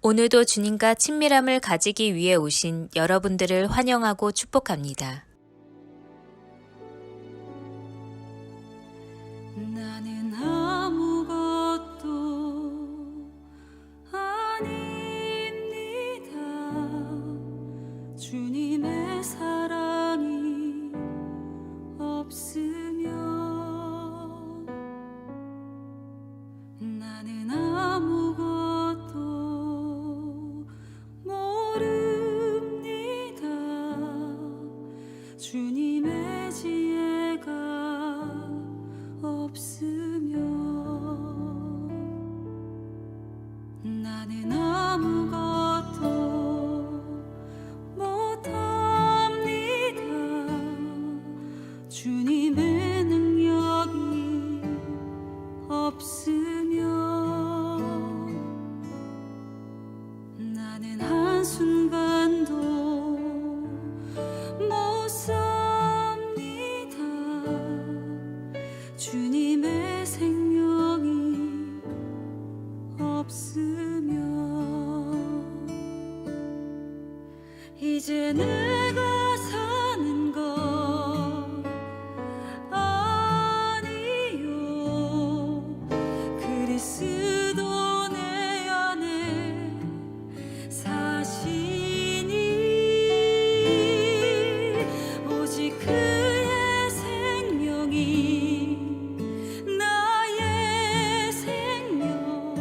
오늘도 주님과 친밀함을 가지기 위해 오신 여러분들을 환영하고 축복합니다. 나는 아무것도 아닙니다. 주님의 사랑이 없으면 나는 아무것도 모릅니다. 주님의 지혜가 없으면 나는 아무것도 못합니다. 주님의 능력이 없으면 나는 한순간도 못 삽니다. 주님의 생명이 없으면 이제 내가 사는 것 아니요 그리스도 내 안에 사시니 오직 그의 생명이 나의 생명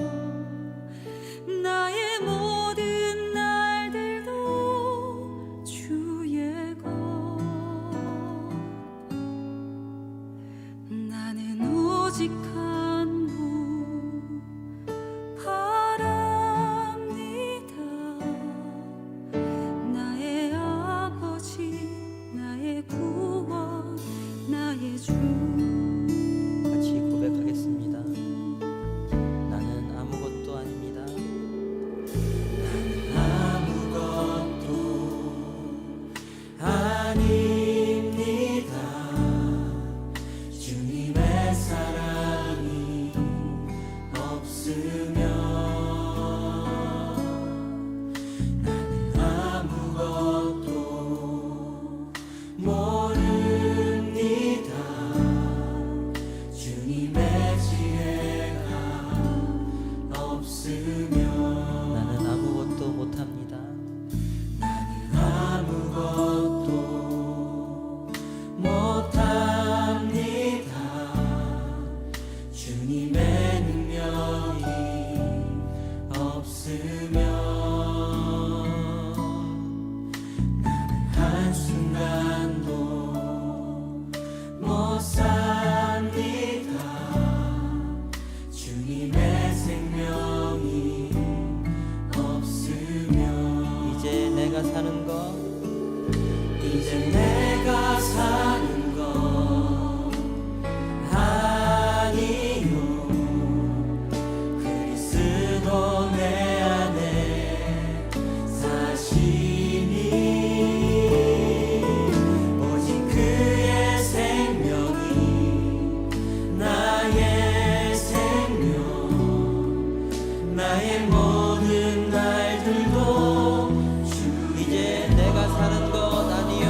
나의 모든 날들도 주의 것 나는 오직 한 분 바랍니다. 나의 아버지 나의 구원 나의 주 같이 고백하겠습니다. 나는 아무것도 아닙니다. 아무것도 아닙니다. 주님의 사랑이 없으면 나는 아무것도 모릅니다. 주님의 지혜가 없으면 나는 아무것도 못합니다. 아무것도 못합니다. 주님의 능력이 없으면 나는 한순간도 못 삽니다. 주님의 생명이 없으면 이제 내가 사는 것 이제 내가 사는 것 아니요 그리스도 내 안에 사시니 오직 그의 생명이 나의 생명 나의 모든 날들도 이제 내가 사는 것 아니요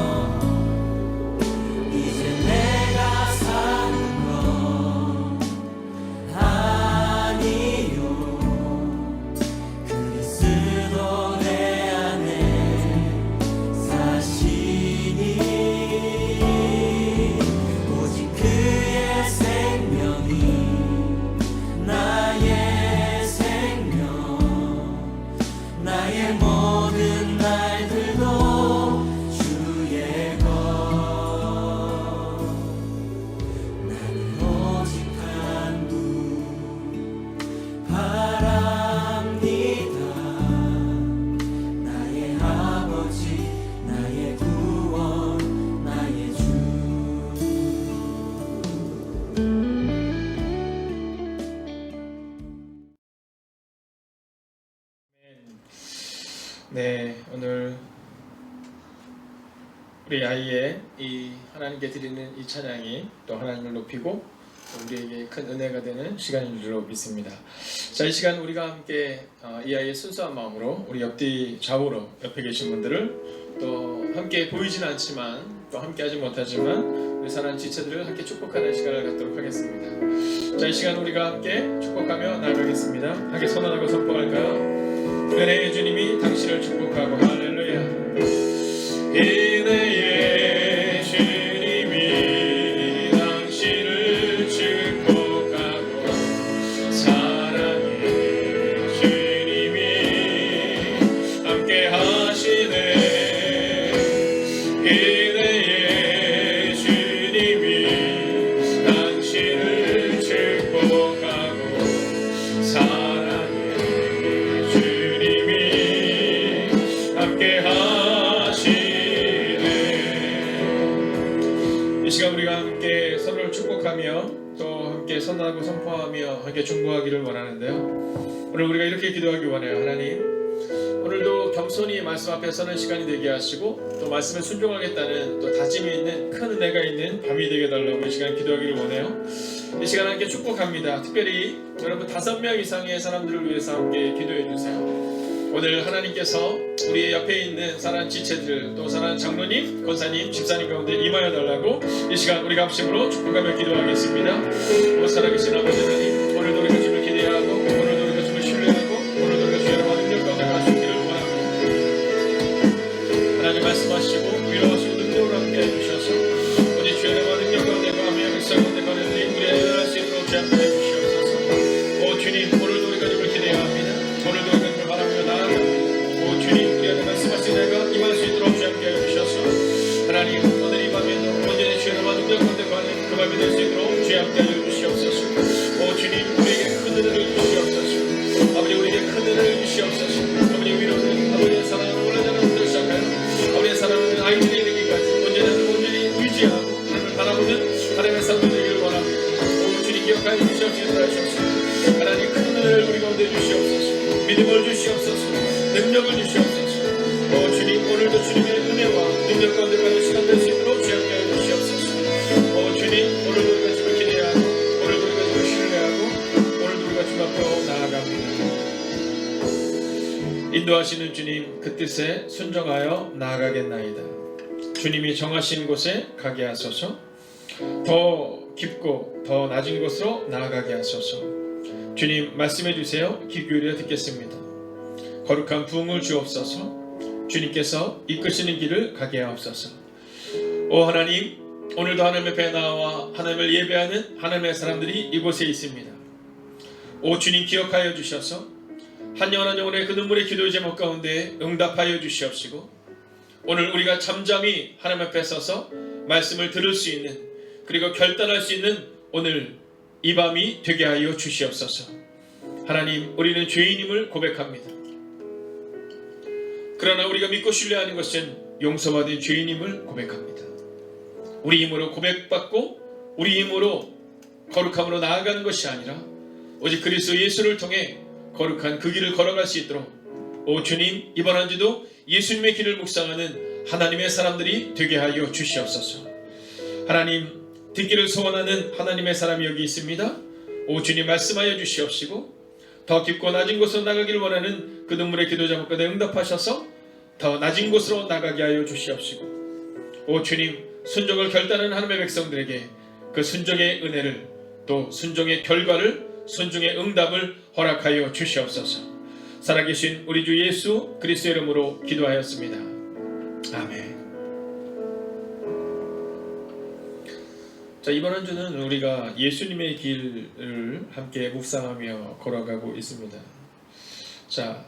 이제 내가 사는 것 아니요 그리스도 내 안에 사시니 오직 그의 생명이 나의 생명 나의 모든 날들도 주의 것 나는 오직 한 분 바랍니다. 나의 아버지 나의 구원 나의 주 네, 오늘 우리 아이의 이 하나님께 드리는 이 찬양이 또 하나님을 높이고 우리에게 큰 은혜가 되는 시간인 줄로 믿습니다. 자, 이 시간 우리가 함께 이 아이의 순수한 마음으로 우리 옆뒤 좌우로 옆에 계신 분들을 또 함께 보이진 않지만 또 함께 하지 못하지만 우리 사랑하는 지체들을 함께 축복하는 시간을 갖도록 하겠습니다. 자, 이 시간 우리가 함께 축복하며 나아가겠습니다. 함께 선언하고 선포할까요? 은혜의 주님이 당신을 축복하고 할렐루야. 은혜의 주님이 당신을 축복하고 사랑의 주님이 함께 하시네. 은혜의 주님이 당신을 축복하고 사랑의 주님이 함께 하시네. 이 시간 우리가 함께 서로를 축복하며 또 함께 선언하고 선포하며 함께 중보하기를 원하는데요. 오늘 우리가 이렇게 기도하기 원해요. 하나님, 오늘도 겸손히 말씀 앞에 서는 시간이 되게 하시고 또 말씀에 순종하겠다는 또 다짐이 있는 큰 은혜가 있는 밤이 되게 달라고 이 시간 기도하기를 원해요. 이 시간 함께 축복합니다. 특별히 여러분 5명 이상의 사람들을 위해서 함께 기도해 주세요. 오늘 하나님께서 우리 옆에 있는 사랑하는 지체들 또 사랑하는 장로님, 권사님, 집사님 가운데 임하여 달라고 이 시간 우리가 합심으로 축복하며 기도하겠습니다. 오 살아계신 아버지 하나님, 오늘도 우리가 주를 기대하고 오늘도 우리가 주를 신뢰하고 오늘도 우리가 주의 이름과 능력 가운데 가시기를 원합니다. 하나님 말씀하시고 위로하시고 능력으로 함께 해주셔서 오직 주의 이름과 능력 가운데 가며 역사 가운데 가는데 우리의 열할 수 있도록 제한해 주시옵소서. 오 주님, 오늘도 우리가 주를 기대합니다. 오늘도 우리가 주를 바라며 나아갑니다. 오 주님, 우리한테 말씀하신 내가 임할 수 있도록 제한해 주셔서 하나님, 오늘 이 밤에도 온전히 주의 이름과 능력 가운데 가는 그 밤이 될 수 있도록 제한해 주시옵소서. 오 주님, 우리에게 큰 은혜를 주시옵소서. 아버지, 우리에게 큰 은혜를 주시옵소서. 아버지, 위로는 아버지의 사랑을 올라가는 것을 시작하여 아버지의 사랑은 아이들이 되기까지 언제나 온전히 의지하고 하나님을 바라보는 하나님의 사람 되기를 원합니다. 오 주님, 기억하여 주시옵소서. 하나님, 큰 은혜를 우리 가운데 주시옵소서. 믿음을 주시옵소서. 능력을 주시옵소서. 오 주님, 오늘도 주님의 은혜와 능력 가운데 가는 시간 될 수 있도록 주양하여 주시옵소서. 오 주님, 오늘도 우리가 주를 기대하고 오늘도 우리가 주를 신뢰하고 오늘도 우리가 주 앞으로 나아갑니다. 인도하시는 주님, 그 뜻에 순종하여 나아가겠나이다. 주님이 정하신 곳에 가게 하소서. 더 깊고 더 낮은 곳으로 나아가게 하소서. 주님, 말씀해 주세요. 귀 기울여 듣겠습니다. 거룩한 부흥을 주옵소서. 주님께서 이끄시는 길을 가게 하옵소서. 오 하나님, 오늘도 하나님의 앞에 나와 하나님을 예배하는 하나님의 사람들이 이곳에 있습니다. 오 주님, 기억하여 주셔서 한 영혼 한 영혼의 그 눈물의 기도의 제목 가운데 응답하여 주시옵시고 오늘 우리가 잠잠히 하나님 앞에 서서 말씀을 들을 수 있는 그리고 결단할 수 있는 오늘 이 밤이 되게 하여 주시옵소서. 하나님, 우리는 죄인임을 고백합니다. 그러나 우리가 믿고 신뢰하는 것은 용서받은 죄인임을 고백합니다. 우리 힘으로 고백받고 우리 힘으로 거룩함으로 나아가는 것이 아니라 오직 그리스도 예수를 통해 거룩한 그 길을 걸어갈 수 있도록 오 주님, 이번 한 주도 예수님의 길을 묵상하는 하나님의 사람들이 되게 하여 주시옵소서. 하나님, 듣기를 소원하는 하나님의 사람이 여기 있습니다. 오 주님, 말씀하여 주시옵시고 더 깊고 낮은 곳으로 나가기를 원하는 그 눈물의 기도 제목 가운데 응답하셔서 더 낮은 곳으로 나가게 하여 주시옵시고 오 주님, 순종을 결단하는 하나님의 백성들에게 그 순종의 은혜를 또 순종의 결과를 순종의 응답을 허락하여 주시옵소서. 살아계신 우리 주 예수 그리스도의 이름으로 기도하였습니다. 아멘. 자, 이번 한 주는 우리가 예수님의 길을 함께 묵상하며 걸어가고 있습니다. 자,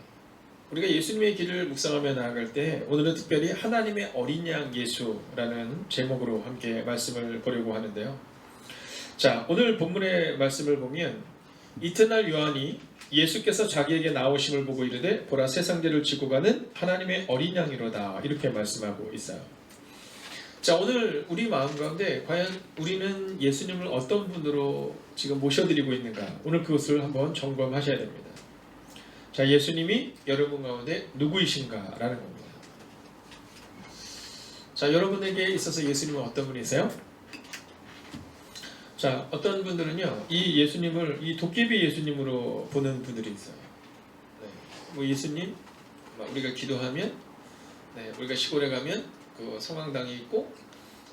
우리가 예수님의 길을 묵상하며 나아갈 때 오늘은 특별히 하나님의 어린 양 예수라는 제목으로 함께 말씀을 보려고 하는데요. 자, 오늘 본문의 말씀을 보면 이튿날 요한이 예수께서 자기에게 나오심을 보고 이르되 보라, 세상 죄를 지고 가는 하나님의 어린 양이로다, 이렇게 말씀하고 있어요. 자, 오늘 우리 마음 가운데 과연 우리는 예수님을 어떤 분으로 지금 모셔드리고 있는가, 오늘 그것을 한번 점검하셔야 됩니다. 자, 예수님이 여러분 가운데 누구이신가 라는 겁니다. 자, 여러분에게 있어서 예수님은 어떤 분이세요? 자, 어떤 분들은요, 이 예수님을 이 도깨비 예수님으로 보는 분들이 있어요. 네. 뭐 예수님, 우리가 기도하면, 네, 우리가 시골에 가면 그 성황당이 있고,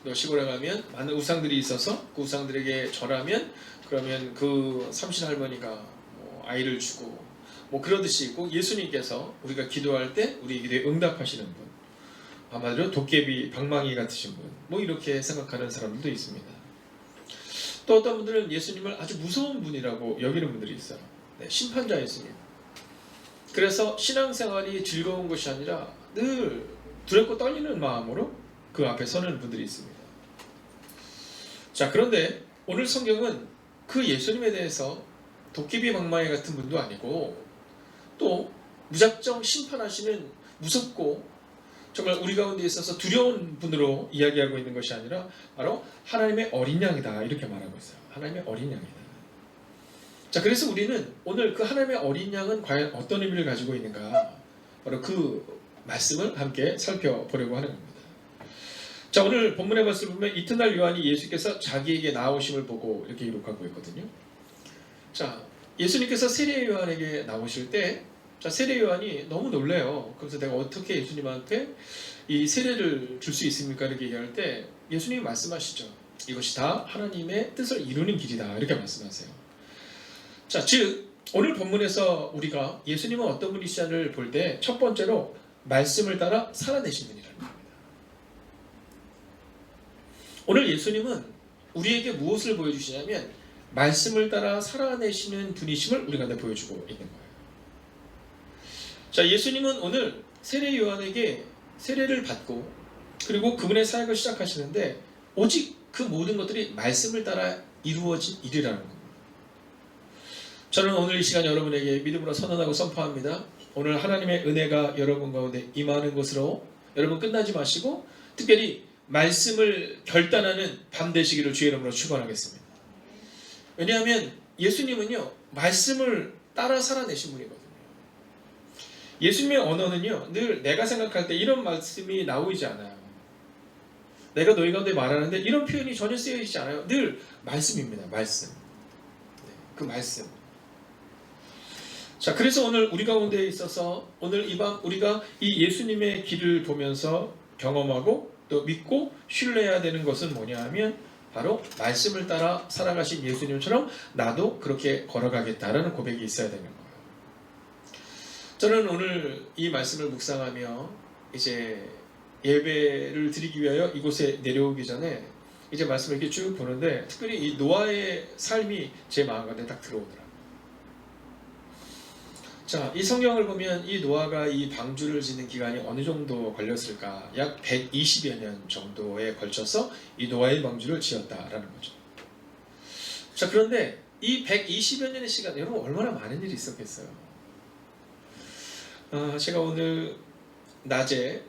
또 시골에 가면 많은 우상들이 있어서 그 우상들에게 절하면, 그러면 그 삼신 할머니가 뭐 아이를 주고, 뭐 그러듯이 있고, 예수님께서 우리가 기도할 때 우리 기도에 응답하시는 분, 아마도 도깨비 방망이 같으신 분, 뭐 이렇게 생각하는 사람들도 있습니다. 또 어떤 분들은 예수님을 아주 무서운 분이라고 여기는 분들이 있어요. 네, 심판자 예수님. 그래서 신앙생활이 즐거운 것이 아니라 늘 두렵고 떨리는 마음으로 그 앞에 서는 분들이 있습니다. 자, 그런데 오늘 성경은 그 예수님에 대해서 도깨비 방망이 같은 분도 아니고 또 무작정 심판하시는 무섭고 정말 우리 가운데 있어서 두려운 분으로 이야기하고 있는 것이 아니라 바로 하나님의 어린 양이다, 이렇게 말하고 있어요. 하나님의 어린 양이다. 자, 그래서 우리는 오늘 그 하나님의 어린 양은 과연 어떤 의미를 가지고 있는가, 바로 그 말씀을 함께 살펴보려고 하는 겁니다. 자, 오늘 본문의 말씀을 보면 이튿날 요한이 예수께서 자기에게 나오심을 보고 이렇게 기록하고 있거든요. 자, 예수님께서 세례 요한에게 나오실 때, 자, 세례 요한이 너무 놀래요. 그래서 내가 어떻게 예수님한테 이 세례를 줄 수 있습니까? 이렇게 얘기할 때 예수님이 말씀하시죠. 이것이 다 하나님의 뜻을 이루는 길이다, 이렇게 말씀하세요. 자, 즉 오늘 본문에서 우리가 예수님은 어떤 분이시냐를 볼 때 첫 번째로 말씀을 따라 살아내신 분이라는 겁니다. 오늘 예수님은 우리에게 무엇을 보여주시냐면 말씀을 따라 살아내시는 분이심을 우리가 보여주고 있는 거예요. 자, 예수님은 오늘 세례 요한에게 세례를 받고 그리고 그분의 사역을 시작하시는데 오직 그 모든 것들이 말씀을 따라 이루어진 일이라는 겁니다. 저는 오늘 이 시간 여러분에게 믿음으로 선언하고 선포합니다. 오늘 하나님의 은혜가 여러분 가운데 임하는 것으로 여러분 끝나지 마시고 특별히 말씀을 결단하는 밤 되시기를 주의 이름으로 축원하겠습니다. 왜냐하면 예수님은요, 말씀을 따라 살아내신 분이거든요. 예수님의 언어는요, 늘 내가 생각할 때 이런 말씀이 나오지 않아요. 내가 너희 가운데 말하는데 이런 표현이 전혀 쓰여지지 않아요. 늘 말씀입니다. 말씀. 네, 그 말씀. 자, 그래서 오늘 우리 가운데 있어서 오늘 이 밤 우리가 이 예수님의 길을 보면서 경험하고 또 믿고 신뢰해야 되는 것은 뭐냐 하면 바로 말씀을 따라 살아가신 예수님처럼 나도 그렇게 걸어가겠다라는 고백이 있어야 되는 거예요. 저는 오늘 이 말씀을 묵상하며 이제 예배를 드리기 위하여 이곳에 내려오기 전에 이제 말씀을 이렇게 쭉 보는데 특별히 이 노아의 삶이 제 마음 가운데 딱 들어오더라고요. 자, 이 성경을 보면 이 노아가 이 방주를 짓는 기간이 어느 정도 걸렸을까? 약 120여 년 정도에 걸쳐서 이 노아의 방주를 지었다라는 거죠. 자, 그런데 이 120여 년의 시간, 여러분 얼마나 많은 일이 있었겠어요? 제가 오늘 낮에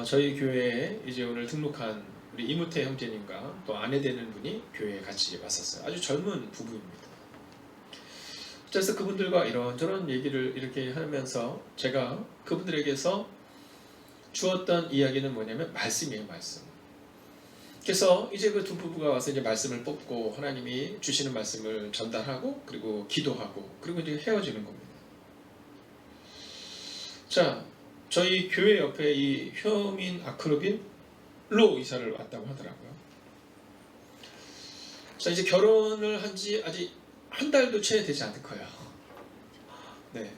저희 교회에 이제 오늘 등록한 우리 이무태 형제님과 또 아내 되는 분이 교회에 같이 왔었어요. 아주 젊은 부부입니다. 그래서 그분들과 이런저런 얘기를 이렇게 하면서 제가 그분들에게서 주었던 이야기는 뭐냐면 말씀이에요, 말씀. 그래서 이제 그 두 부부가 와서 이제 말씀을 뽑고 하나님이 주시는 말씀을 전달하고 그리고 기도하고 그리고 이제 헤어지는 겁니다. 자, 저희 교회 옆에 이 효민 아크로빌로 이사를 왔다고 하더라고요. 자, 이제 결혼을 한 지 아직 한 달도 채 되지 않을 거예요. 네,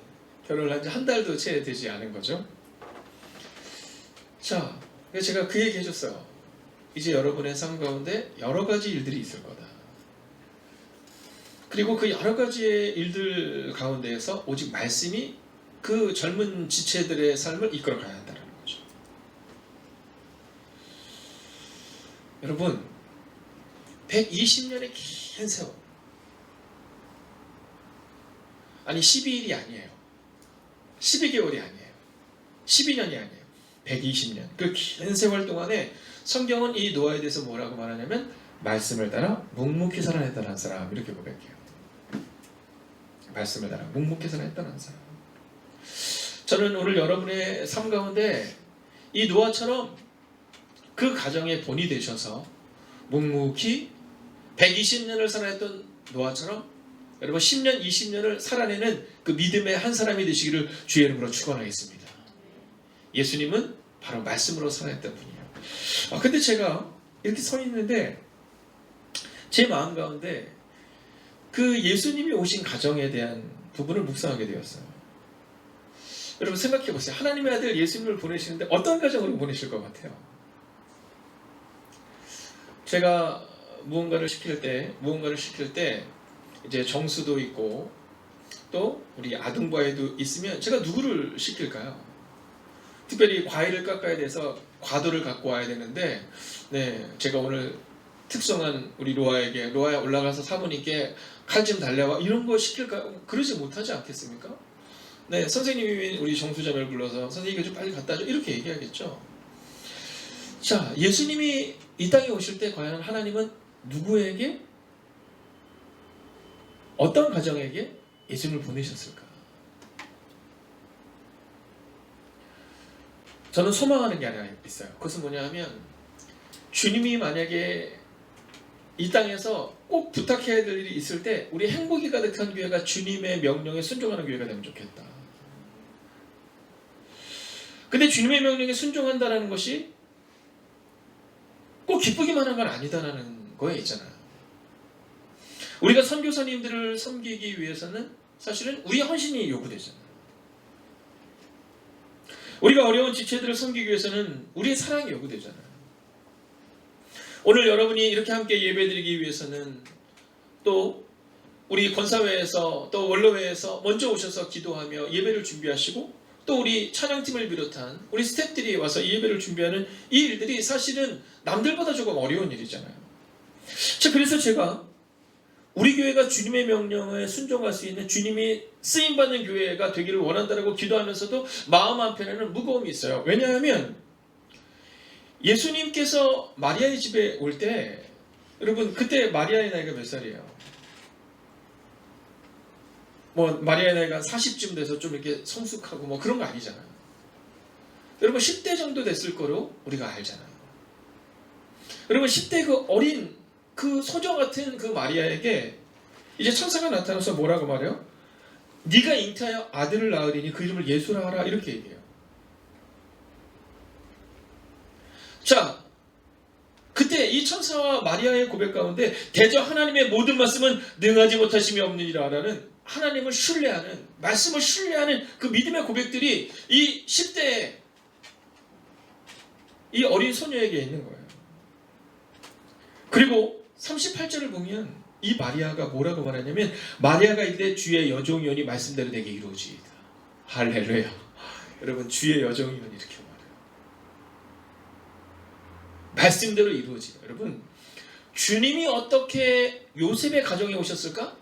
결혼을 한 지 한 달도 채 되지 않은 거죠. 자, 제가 그 얘기 해줬어요. 이제 여러분의 삶 가운데 여러 가지 일들이 있을 거다. 그리고 그 여러 가지의 일들 가운데에서 오직 말씀이 그 젊은 지체들의 삶을 이끌어 가야 한다는 거죠. 여러분, 120년의 긴 세월, 아니 12일이 아니에요. 12개월이 아니에요. 12년이 아니에요. 120년. 그 긴 세월 동안에 성경은 이 노아에 대해서 뭐라고 말하냐면 말씀을 따라 묵묵히 살아냈다는 사람, 이렇게 고백해요. 말씀을 따라 묵묵히 살아냈다는 사람. 저는 오늘 여러분의 삶 가운데 이 노아처럼 그 가정의 본이 되셔서 묵묵히 120년을 살아냈던 노아처럼 여러분 10년, 20년을 살아내는 그 믿음의 한 사람이 되시기를 주의 이름으로 축원하겠습니다. 예수님은 바로 말씀으로 살아냈던 분이에요. 근데 제가 이렇게 서 있는데 제 마음 가운데 그 예수님이 오신 가정에 대한 부분을 묵상하게 되었어요. 여러분 생각해 보세요. 하나님의 아들 예수님을 보내시는데 어떤 가정으로 보내실 것 같아요? 제가 무언가를 시킬 때 이제 정수도 있고 또 우리 아동과에도 있으면 제가 누구를 시킬까요? 특별히 과일을 깎아야 돼서 과도를 갖고 와야 되는데 제가 오늘 특성한 우리 로아야 올라가서 사모님께 칼 좀 달래와 이런 거 시킬까요? 그러지 못하지 않겠습니까? 선생님이 우리 정수자매를 불러서 선생님 이거 좀 빨리 갖다 줘 이렇게 얘기하겠죠. 자, 예수님이 이 땅에 오실 때 과연 하나님은 누구에게 어떤 가정에게 예수님을 보내셨을까? 저는 소망하는 게 하나 있어요. 그것은 뭐냐 하면 주님이 만약에 이 땅에서 꼭 부탁해야 될 일이 있을 때 우리 행복이 가득한 교회가 주님의 명령에 순종하는 교회가 되면 좋겠다. 근데 주님의 명령에 순종한다는 것이 꼭 기쁘기만 한 건 아니다라는 거에 있잖아요. 우리가 선교사님들을 섬기기 위해서는 사실은 우리의 헌신이 요구되잖아요. 우리가 어려운 지체들을 섬기기 위해서는 우리의 사랑이 요구되잖아요. 오늘 여러분이 이렇게 함께 예배드리기 위해서는 또 우리 권사회에서 또 원로회에서 먼저 오셔서 기도하며 예배를 준비하시고 또 우리 찬양팀을 비롯한 우리 스태프들이 와서 이 예배를 준비하는 이 일들이 사실은 남들보다 조금 어려운 일이잖아요. 자, 그래서 제가 우리 교회가 주님의 명령에 순종할 수 있는 주님이 쓰임받는 교회가 되기를 원한다고 기도하면서도 마음 한편에는 무거움이 있어요. 왜냐하면 예수님께서 마리아의 집에 올 때 여러분 그때 마리아의 나이가 몇 살이에요? 마리아의 나이가 40쯤 돼서 좀 이렇게 성숙하고 그런 거 아니잖아요. 여러분 10대 정도 됐을 거로 우리가 알잖아요. 여러분 10대 그 어린 그 소녀 같은 그 마리아에게 이제 천사가 나타나서 뭐라고 말해요? 네가 잉태하여 아들을 낳으리니 그 이름을 예수라 하라 이렇게 얘기해요. 자, 그때 이 천사와 마리아의 고백 가운데 대저 하나님의 모든 말씀은 능하지 못하심이 없느니라 라는 하나님을 신뢰하는 말씀을 신뢰하는 그 믿음의 고백들이 이 10대의 이 어린 소녀에게 있는 거예요. 그리고 38절을 보면 이 마리아가 뭐라고 말하냐면 마리아가 이때 주의 여종이오니 말씀대로 내게 이루어지이다. 할렐루야. 여러분 주의 여종이오니 이렇게 말해요. 말씀대로 이루어지다. 여러분 주님이 어떻게 요셉의 가정에 오셨을까?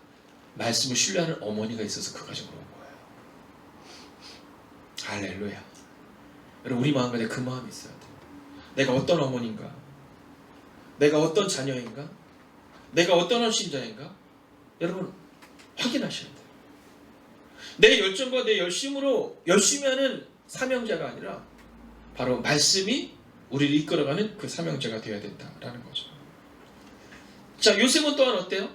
말씀을 신뢰하는 어머니가 있어서 그 가정으로 온 거예요. 할렐루야. 여러분 우리 마음 가운데 그 마음이 있어야 돼요. 내가 어떤 어머니인가? 내가 어떤 자녀인가? 내가 어떤 헌신자인가? 여러분 확인하셔야 돼요. 내 열정과 내 열심으로 열심히 하는 사명자가 아니라 바로 말씀이 우리를 이끌어가는 그 사명자가 되어야 된다라는 거죠. 자, 요셉은 또한 어때요?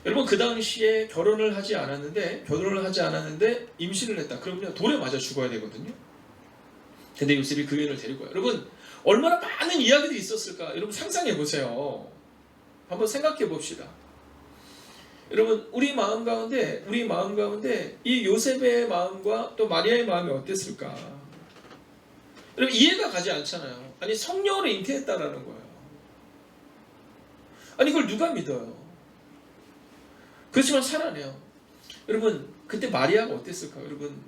여러분 그 당시에 결혼을 하지 않았는데 임신을 했다. 그러면 돌에 맞아 죽어야 되거든요. 근데 요셉이 그 여인을 데리고 와요. 여러분 얼마나 많은 이야기들이 있었을까? 여러분 상상해 보세요. 한번 생각해 봅시다. 여러분 우리 마음 가운데 이 요셉의 마음과 또 마리아의 마음이 어땠을까? 여러분 이해가 가지 않잖아요. 아니 성령으로 잉태했다라는 거예요. 아니 그걸 누가 믿어요? 그렇지만 살아내요. 여러분 그때 마리아가 어땠을까? 여러분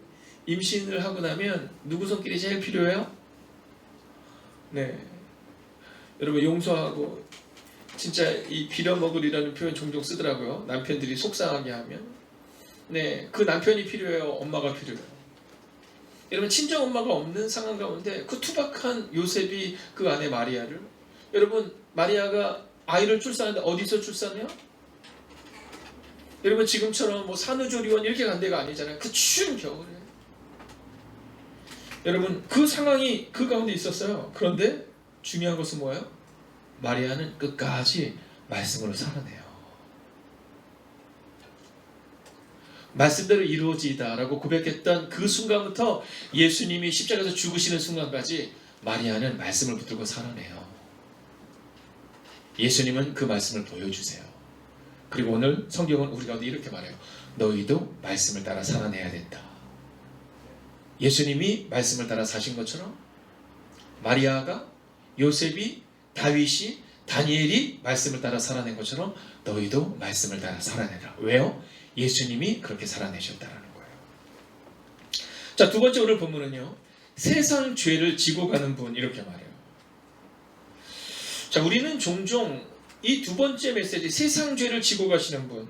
임신을 하고 나면 누구 손길이 제일 필요해요? 여러분 용서하고 진짜 이 빌어먹으리라는 표현 종종 쓰더라고요. 남편들이 속상하게 하면 그 남편이 필요해요? 엄마가 필요해요? 여러분 친정 엄마가 없는 상황 가운데 그 투박한 요셉이 그 아내 마리아를 여러분 마리아가 아이를 출산하는데 어디서 출산해요? 여러분 지금처럼 뭐 산후조리원 이렇게 간 데가 아니잖아요. 그 추운 겨울에 여러분 그 상황이 그 가운데 있었어요. 그런데 중요한 것은 뭐예요? 마리아는 끝까지 말씀으로 살아내요. 말씀대로 이루어지다라고 고백했던 그 순간부터 예수님이 십자가에서 죽으시는 순간까지 마리아는 말씀을 붙들고 살아내요. 예수님은 그 말씀을 보여주세요. 그리고 오늘 성경은 우리 가운데 이렇게 말해요. 너희도 말씀을 따라 살아내야 된다. 예수님이 말씀을 따라 사신 것처럼 마리아가, 요셉이, 다윗이, 다니엘이 말씀을 따라 살아낸 것처럼 너희도 말씀을 따라 살아내라. 왜요? 예수님이 그렇게 살아내셨다라는 거예요. 자, 두 번째 오늘 본문은요. 세상 죄를 지고 가는 분, 이렇게 말해요. 자, 우리는 종종 이 두 번째 메시지, 세상 죄를 지고 가시는 분.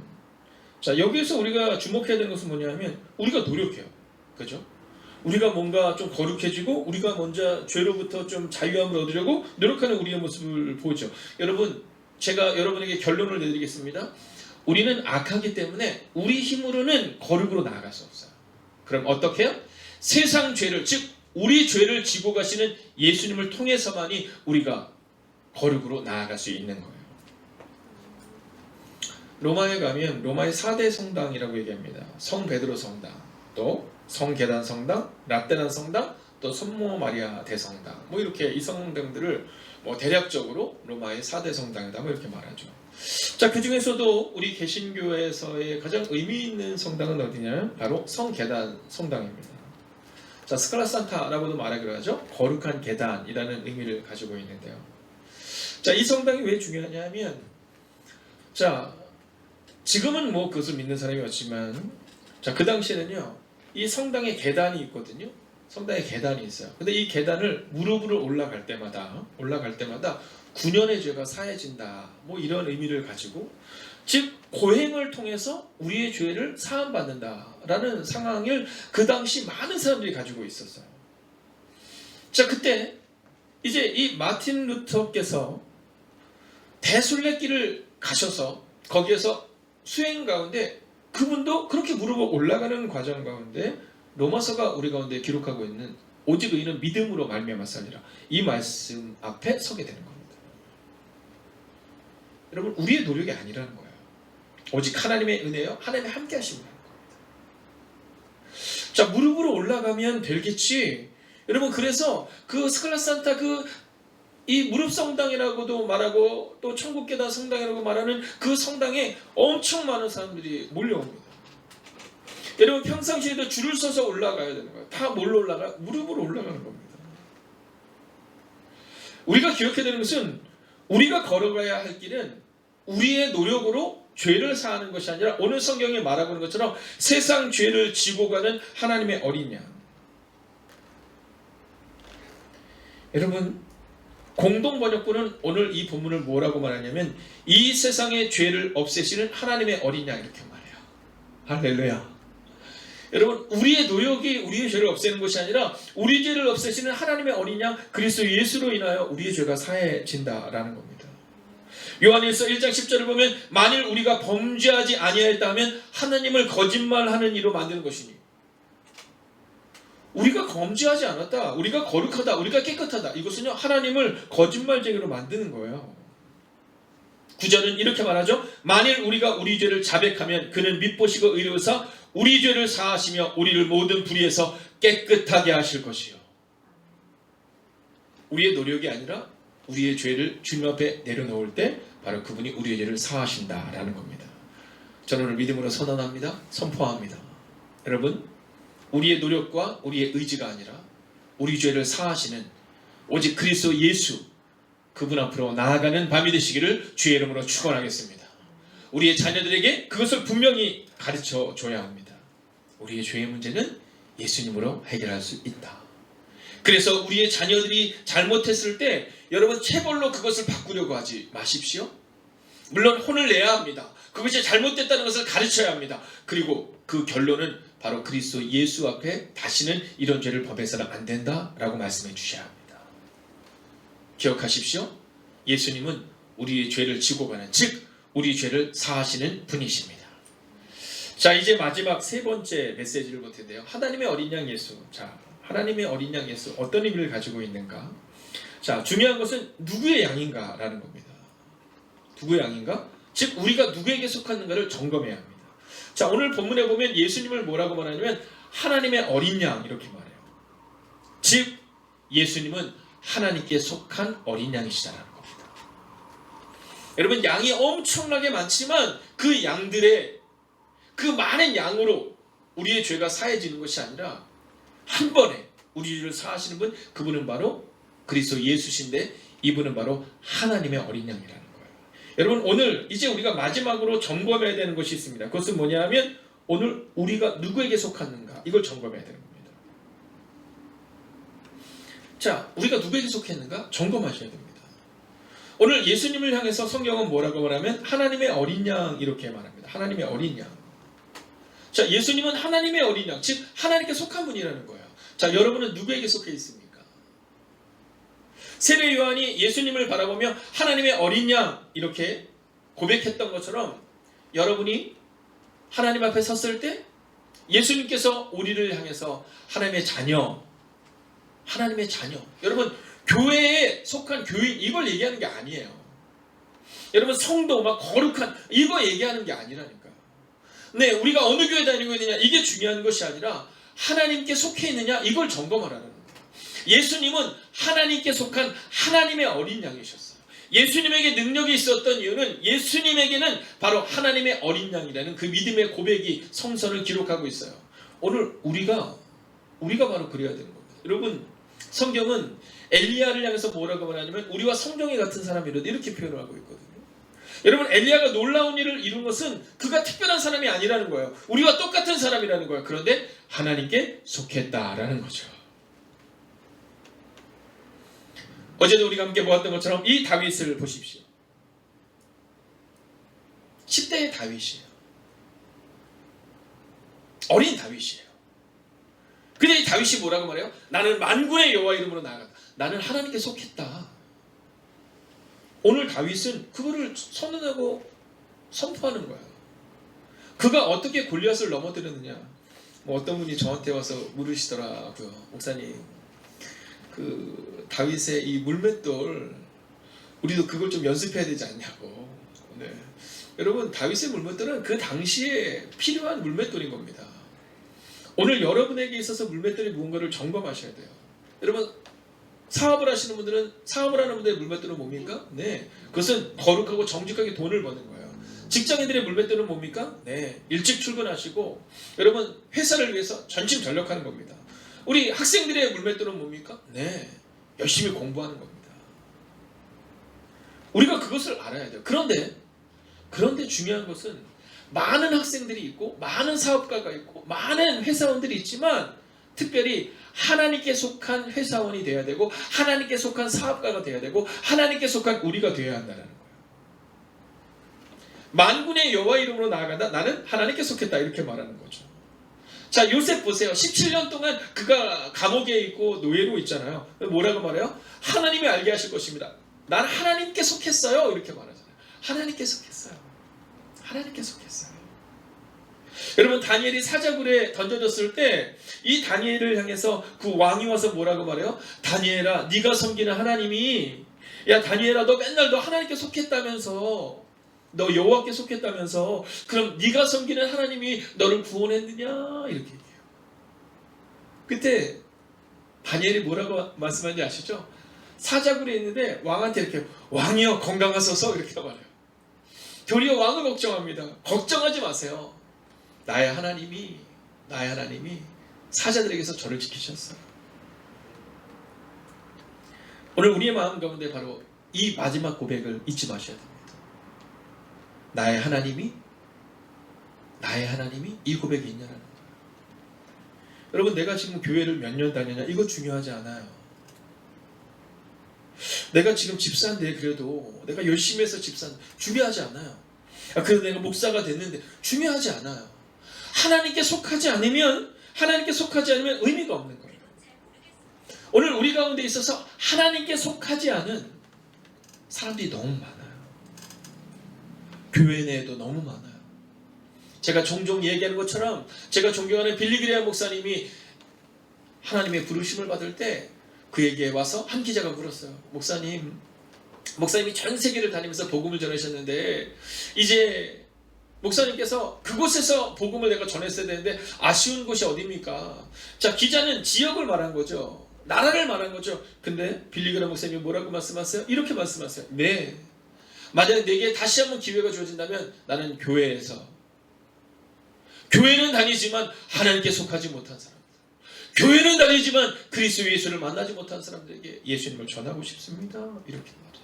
자, 여기에서 우리가 주목해야 되는 것은 뭐냐면 우리가 노력해요. 그죠? 우리가 뭔가 좀 거룩해지고 우리가 먼저 죄로부터 좀 자유함을 얻으려고 노력하는 우리의 모습을 보죠. 여러분, 제가 여러분에게 결론을 내드리겠습니다. 우리는 악하기 때문에 우리 힘으로는 거룩으로 나아갈 수 없어요. 그럼 어떻게 해요? 세상 죄를, 즉 우리 죄를 지고 가시는 예수님을 통해서만이 우리가 거룩으로 나아갈 수 있는 거예요. 로마에 가면 로마의 4대 성당이라고 얘기합니다. 성 베드로 성당, 또 성계단 성당, 라테란 성당, 또 성모 마리아 대성당, 뭐 이렇게 이 성당들을 뭐 대략적으로 로마의 4대 성당이다, 뭐 이렇게 말하죠. 자, 그 중에서도 우리 개신교에서의 가장 의미 있는 성당은 어디냐면 바로 성계단 성당입니다. 자, 스칼라 산타라고도 말하기로 하죠. 거룩한 계단이라는 의미를 가지고 있는데요. 자, 이 성당이 왜 중요하냐면, 자, 지금은 뭐 그것을 믿는 사람이 없지만, 자, 그 당시에는요, 이 성당에 계단이 있거든요. 성당에 계단이 있어요. 근데 이 계단을 무릎으로 올라갈 때마다 9년의 죄가 사해진다, 뭐 이런 의미를 가지고, 즉 고행을 통해서 우리의 죄를 사함받는다라는 상황을 그 당시 많은 사람들이 가지고 있었어요. 자, 그때 이제 이 마틴 루터께서 대순례길을 가셔서 거기에서 수행 가운데 그분도 그렇게 무릎을 올라가는 과정 가운데 로마서가 우리 가운데 기록하고 있는 오직 의인은 믿음으로 말미암아 살리라, 이 말씀 앞에 서게 되는 겁니다. 여러분, 우리의 노력이 아니라는 거예요. 오직 하나님의 은혜요, 하나님의 함께 하심이라는 겁니다. 자, 무릎으로 올라가면 되겠지. 여러분, 그래서 그 스칼라 산타, 이 무릎 성당이라고도 말하고 또 천국 계단 성당이라고 말하는 그 성당에 엄청 많은 사람들이 몰려옵니다. 여러분, 평상시에도 줄을 서서 올라가야 되는 거예요. 다 뭘로 올라가? 무릎으로 올라가는 겁니다. 우리가 기억해야 되는 것은 우리가 걸어가야 할 길은 우리의 노력으로 죄를 사하는 것이 아니라 오늘 성경에 말하고 있는 것처럼 세상 죄를 지고 가는 하나님의 어린 양. 여러분, 공동번역본은 오늘 이 본문을 뭐라고 말하냐면 이 세상의 죄를 없애시는 하나님의 어린 양, 이렇게 말해요. 할렐루야. 여러분, 우리의 노력이 우리의 죄를 없애는 것이 아니라 우리 죄를 없애시는 하나님의 어린 양 그리스도 예수로 인하여 우리의 죄가 사해진다라는 겁니다. 요한일서 1장 10절을 보면 만일 우리가 범죄하지 아니하였다 하면 하나님을 거짓말하는 이로 만드는 것이니, 우리가 범죄하지 않았다, 우리가 거룩하다, 우리가 깨끗하다, 이것은요 하나님을 거짓말쟁이로 만드는 거예요. 9절은 이렇게 말하죠. 만일 우리가 우리 죄를 자백하면 그는 밉보시고 의로우사 우리 죄를 사하시며 우리를 모든 불의에서 깨끗하게 하실 것이요. 우리의 노력이 아니라 우리의 죄를 주님 앞에 내려놓을 때 바로 그분이 우리의 죄를 사하신다라는 겁니다. 저는 오늘 믿음으로 선언합니다. 선포합니다. 여러분, 우리의 노력과 우리의 의지가 아니라 우리 죄를 사하시는 오직 그리스도 예수, 그분 앞으로 나아가는 밤이 되시기를 주의 이름으로 축원하겠습니다. 우리의 자녀들에게 그것을 분명히 가르쳐 줘야 합니다. 우리의 죄의 문제는 예수님으로 해결할 수 있다. 그래서 우리의 자녀들이 잘못했을 때 여러분 체벌로 그것을 바꾸려고 하지 마십시오. 물론 혼을 내야 합니다. 그것이 잘못됐다는 것을 가르쳐야 합니다. 그리고 그 결론은 바로 그리스도 예수 앞에 다시는 이런 죄를 범해서는 안 된다라고 말씀해 주셔야 합니다. 기억하십시오. 예수님은 우리의 죄를 지고 가는, 즉 우리 죄를 사하시는 분이십니다. 자, 이제 마지막 세 번째 메시지를 볼 텐데요. 하나님의 어린 양 예수. 자, 하나님의 어린 양 예수 어떤 의미를 가지고 있는가? 자, 중요한 것은 누구의 양인가라는 겁니다. 누구의 양인가? 즉 우리가 누구에게 속하는가를 점검해야 합니다. 자, 오늘 본문에 보면 예수님을 뭐라고 말하냐면 하나님의 어린 양 이렇게 말해요. 즉 예수님은 하나님께 속한 어린 양이시다라는 겁니다. 여러분, 양이 엄청나게 많지만 그 양들의 그 많은 양으로 우리의 죄가 사해지는 것이 아니라 한 번에 우리를 사하시는 분, 그분은 바로 그리스도 예수신데 이분은 바로 하나님의 어린 양이라는 거예요. 여러분, 오늘 이제 우리가 마지막으로 점검해야 되는 것이 있습니다. 그것은 뭐냐 하면 오늘 우리가 누구에게 속하는가, 이걸 점검해야 되는 겁니다. 자, 우리가 누구에게 속했는가 점검하셔야 됩니다. 오늘 예수님을 향해서 성경은 뭐라고 말하면 하나님의 어린 양 이렇게 말합니다. 하나님의 어린 양. 자, 예수님은 하나님의 어린 양, 즉 하나님께 속한 분이라는 거예요. 자, 여러분은 누구에게 속해 있습니까? 세례 요한이 예수님을 바라보며 하나님의 어린 양 이렇게 고백했던 것처럼 여러분이 하나님 앞에 섰을 때 예수님께서 우리를 향해서 하나님의 자녀, 하나님의 자녀, 여러분 교회에 속한 교인 이걸 얘기하는 게 아니에요. 여러분 성도 막 거룩한 이거 얘기하는 게 아니라니까요. 네, 우리가 어느 교회 다니고 있느냐 이게 중요한 것이 아니라 하나님께 속해 있느냐 이걸 점검하라는 거예요. 예수님은 하나님께 속한 하나님의 어린 양이셨어요. 예수님에게 능력이 있었던 이유는 예수님에게는 바로 하나님의 어린 양이라는 그 믿음의 고백이 성서를 기록하고 있어요. 오늘 우리가 바로 그래야 되는 겁니다. 여러분, 성경은 엘리야를 향해서 뭐라고 말하냐면 우리와 성경이 같은 사람이라도 이렇게 표현을 하고 있거든요. 여러분, 엘리야가 놀라운 일을 이룬 것은 그가 특별한 사람이 아니라는 거예요. 우리와 똑같은 사람이라는 거예요. 그런데 하나님께 속했다라는 거죠. 어제도 우리가 함께 보았던 것처럼 이 다윗을 보십시오. 10대의 다윗이에요. 어린 다윗이에요. 근데 이 다윗이 뭐라고 말해요? 나는 만군의 여호와 이름으로 나아간다. 나는 하나님께 속했다. 오늘 다윗은 그거를 선언하고 선포하는 거예요. 그가 어떻게 골리앗을 넘어뜨렸느냐. 뭐 어떤 분이 저한테 와서 물으시더라고요. 목사님, 그 다윗의 이 물맷돌 우리도 그걸 좀 연습해야 되지 않냐고. 네. 여러분, 다윗의 물맷돌은 그 당시에 필요한 물맷돌인 겁니다. 오늘 여러분에게 있어서 물맷돌이 무언가를 점검하셔야 돼요. 여러분, 사업을 하시는 분들은, 사업을 하는 분들의 물맷돌은 뭡니까? 네, 그것은 거룩하고 정직하게 돈을 버는 거예요. 직장인들의 물맷돌은 뭡니까? 네, 일찍 출근하시고 여러분 회사를 위해서 전심전력하는 겁니다. 우리 학생들의 물맷돌은 뭡니까? 네, 열심히 공부하는 겁니다. 우리가 그것을 알아야 돼요. 그런데 중요한 것은 많은 학생들이 있고 많은 사업가가 있고 많은 회사원들이 있지만 특별히 하나님께 속한 회사원이 돼야 되고 하나님께 속한 사업가가 돼야 되고 하나님께 속한 우리가 되어야 한다는 거예요. 만군의 여호와 이름으로 나아간다. 나는 하나님께 속했다. 이렇게 말하는 거죠. 자, 요셉 보세요. 17년 동안 그가 감옥에 있고 노예로 있잖아요. 뭐라고 말해요? 하나님이 알게 하실 것입니다. 난 하나님께 속했어요. 이렇게 말하잖아요. 하나님께 속했어요. 하나님께 속했어요. 여러분, 다니엘이 사자굴에 던져졌을 때 이 다니엘을 향해서 그 왕이 와서 뭐라고 말해요? 다니엘아, 네가 섬기는 하나님이, 야 다니엘아, 너 맨날 너 하나님께 속했다면서, 너 여호와께 속했다면서, 그럼 네가 섬기는 하나님이 너를 구원했느냐? 이렇게 얘기해요. 그때 다니엘이 뭐라고 말씀하는지 아시죠? 사자굴에 있는데 왕한테 이렇게, 왕이여 건강하소서 이렇게 말해요. 도리어 왕을 걱정합니다. 걱정하지 마세요. 나의 하나님이 사자들에게서 저를 지키셨어요. 오늘 우리의 마음 가운데 바로 이 마지막 고백을 잊지 마셔야 됩니다. 나의 하나님이 이 고백이 있냐라는 거예요. 여러분, 내가 지금 교회를 몇 년 다녔냐 이거 중요하지 않아요. 내가 지금 집사인데 그래도 내가 열심히 해서 집사인데 중요하지 않아요. 그래도 내가 목사가 됐는데 중요하지 않아요. 하나님께 속하지 않으면 의미가 없는 거예요. 오늘 우리 가운데 있어서 하나님께 속하지 않은 사람들이 너무 많아요. 교회 내에도 너무 많아요. 제가 종종 얘기하는 것처럼 제가 존경하는 빌리 그레이엄 목사님이 하나님의 부르심을 받을 때 그에게 와서 한 기자가 물었어요. 목사님이 전 세계를 다니면서 복음을 전하셨는데 이제 목사님께서 그곳에서 복음을 내가 전했어야 되는데 아쉬운 곳이 어디입니까? 자, 기자는 지역을 말한 거죠. 나라를 말한 거죠. 근데 빌리그람 목사님이 뭐라고 말씀하세요? 이렇게 말씀하세요. 네, 만약에 내게 다시 한번 기회가 주어진다면 나는 교회는 다니지만 하나님께 속하지 못한 사람들, 교회는 다니지만 그리스도 예수를 만나지 못한 사람들에게 예수님을 전하고 싶습니다. 이렇게 말해요.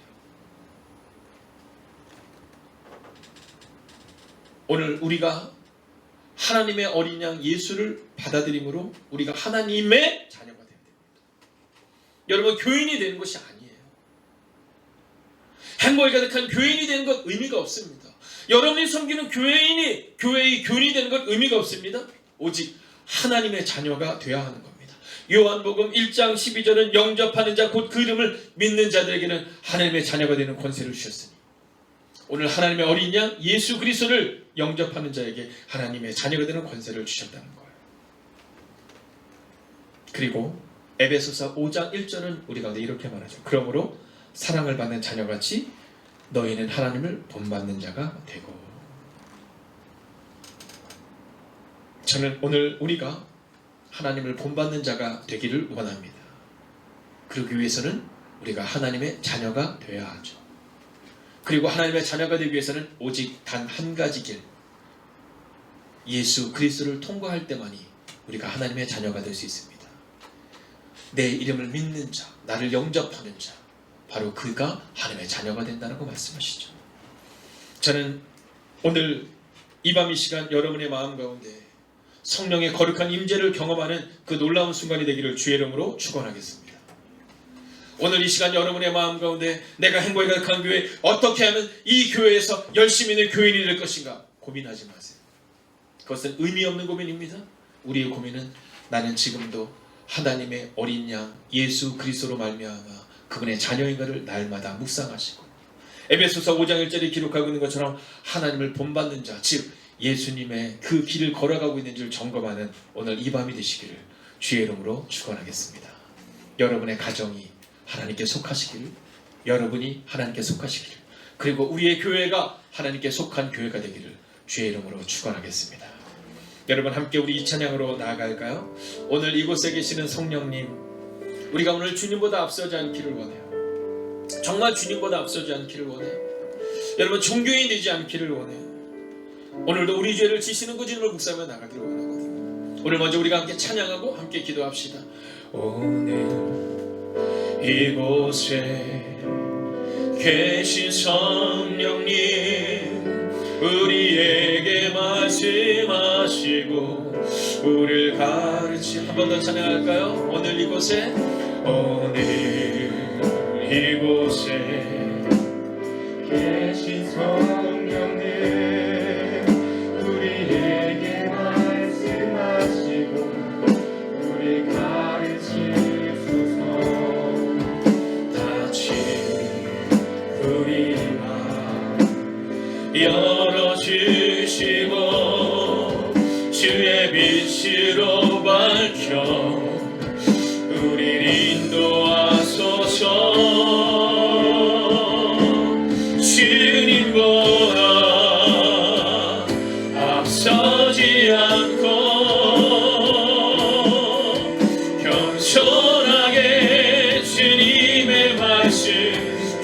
오늘 우리가 하나님의 어린 양 예수를 받아들임으로 우리가 하나님의 자녀가 되어야 됩니다. 여러분, 교인이 되는 것이 아니에요. 행복이 가득한 교인이 되는 것 의미가 없습니다. 여러분이 섬기는 교회의 교인이 되는 것 의미가 없습니다. 오직 하나님의 자녀가 되어야 하는 겁니다. 요한복음 1장 12절은 영접하는 자 곧 그 이름을 믿는 자들에게는 하나님의 자녀가 되는 권세를 주셨으니 오늘 하나님의 어린 양 예수 그리스도를 영접하는 자에게 하나님의 자녀가 되는 권세를 주셨다는 거예요. 그리고 에베소서 5장 1절은 우리 가운데 이렇게 말하죠. 그러므로 사랑을 받는 자녀같이 너희는 하나님을 본받는 자가 되고. 저는 오늘 우리가 하나님을 본받는 자가 되기를 원합니다. 그러기 위해서는 우리가 하나님의 자녀가 되어야 하죠. 그리고 하나님의 자녀가 되기 위해서는 오직 단 한 가지 길, 예수 그리스도를 통과할 때만이 우리가 하나님의 자녀가 될 수 있습니다. 내 이름을 믿는 자, 나를 영접하는 자, 바로 그가 하나님의 자녀가 된다고 말씀하시죠. 저는 오늘 이 밤 이 시간 여러분의 마음 가운데 성령의 거룩한 임재를 경험하는 그 놀라운 순간이 되기를 주의 이름으로 축원하겠습니다. 오늘 이 시간 여러분의 마음 가운데 내가 행복에 가득한 교회, 어떻게 하면 이 교회에서 열심히 있는 교인이 될 것인가 고민하지 마세요. 그것은 의미 없는 고민입니다. 우리의 고민은 나는 지금도 하나님의 어린 양 예수 그리스도로 말미암아 그분의 자녀인가를 날마다 묵상하시고 에베소서 5장 1절에 기록하고 있는 것처럼 하나님을 본받는 자, 즉 예수님의 그 길을 걸어가고 있는지를 점검하는 오늘 이 밤이 되시기를 주의 이름으로 축원하겠습니다. 여러분의 가정이 하나님께 속하시기를, 여러분이 하나님께 속하시기를, 그리고 우리의 교회가 하나님께 속한 교회가 되기를 주의 이름으로 축원하겠습니다. 여러분 함께 우리 이 찬양으로 나아갈까요? 오늘 이곳에 계시는 성령님, 우리가 오늘 주님보다 앞서지 않기를 원해요. 정말 주님보다 앞서지 않기를 원해요. 여러분 종교인이 되지 않기를 원해요. 오늘도 우리 죄를 지시는 그 주님을 묵상하며 나가기를 원하거든요. 오늘 먼저 우리가 함께 찬양하고 함께 기도합시다. 오늘 이곳에 계신 성령님, 우리에게 말씀하시고 우리를 가르치. 한 번 더 찬양할까요? 오늘 이곳에 계신 성령님, 우리에게 말씀하시고 우리 가르치소서. 다시 우리 마음 열어주시고 주의 빛으로 밝혀 우리를 인도하소서. 주님보다 앞서지 않고 겸손하게 주님의 말씀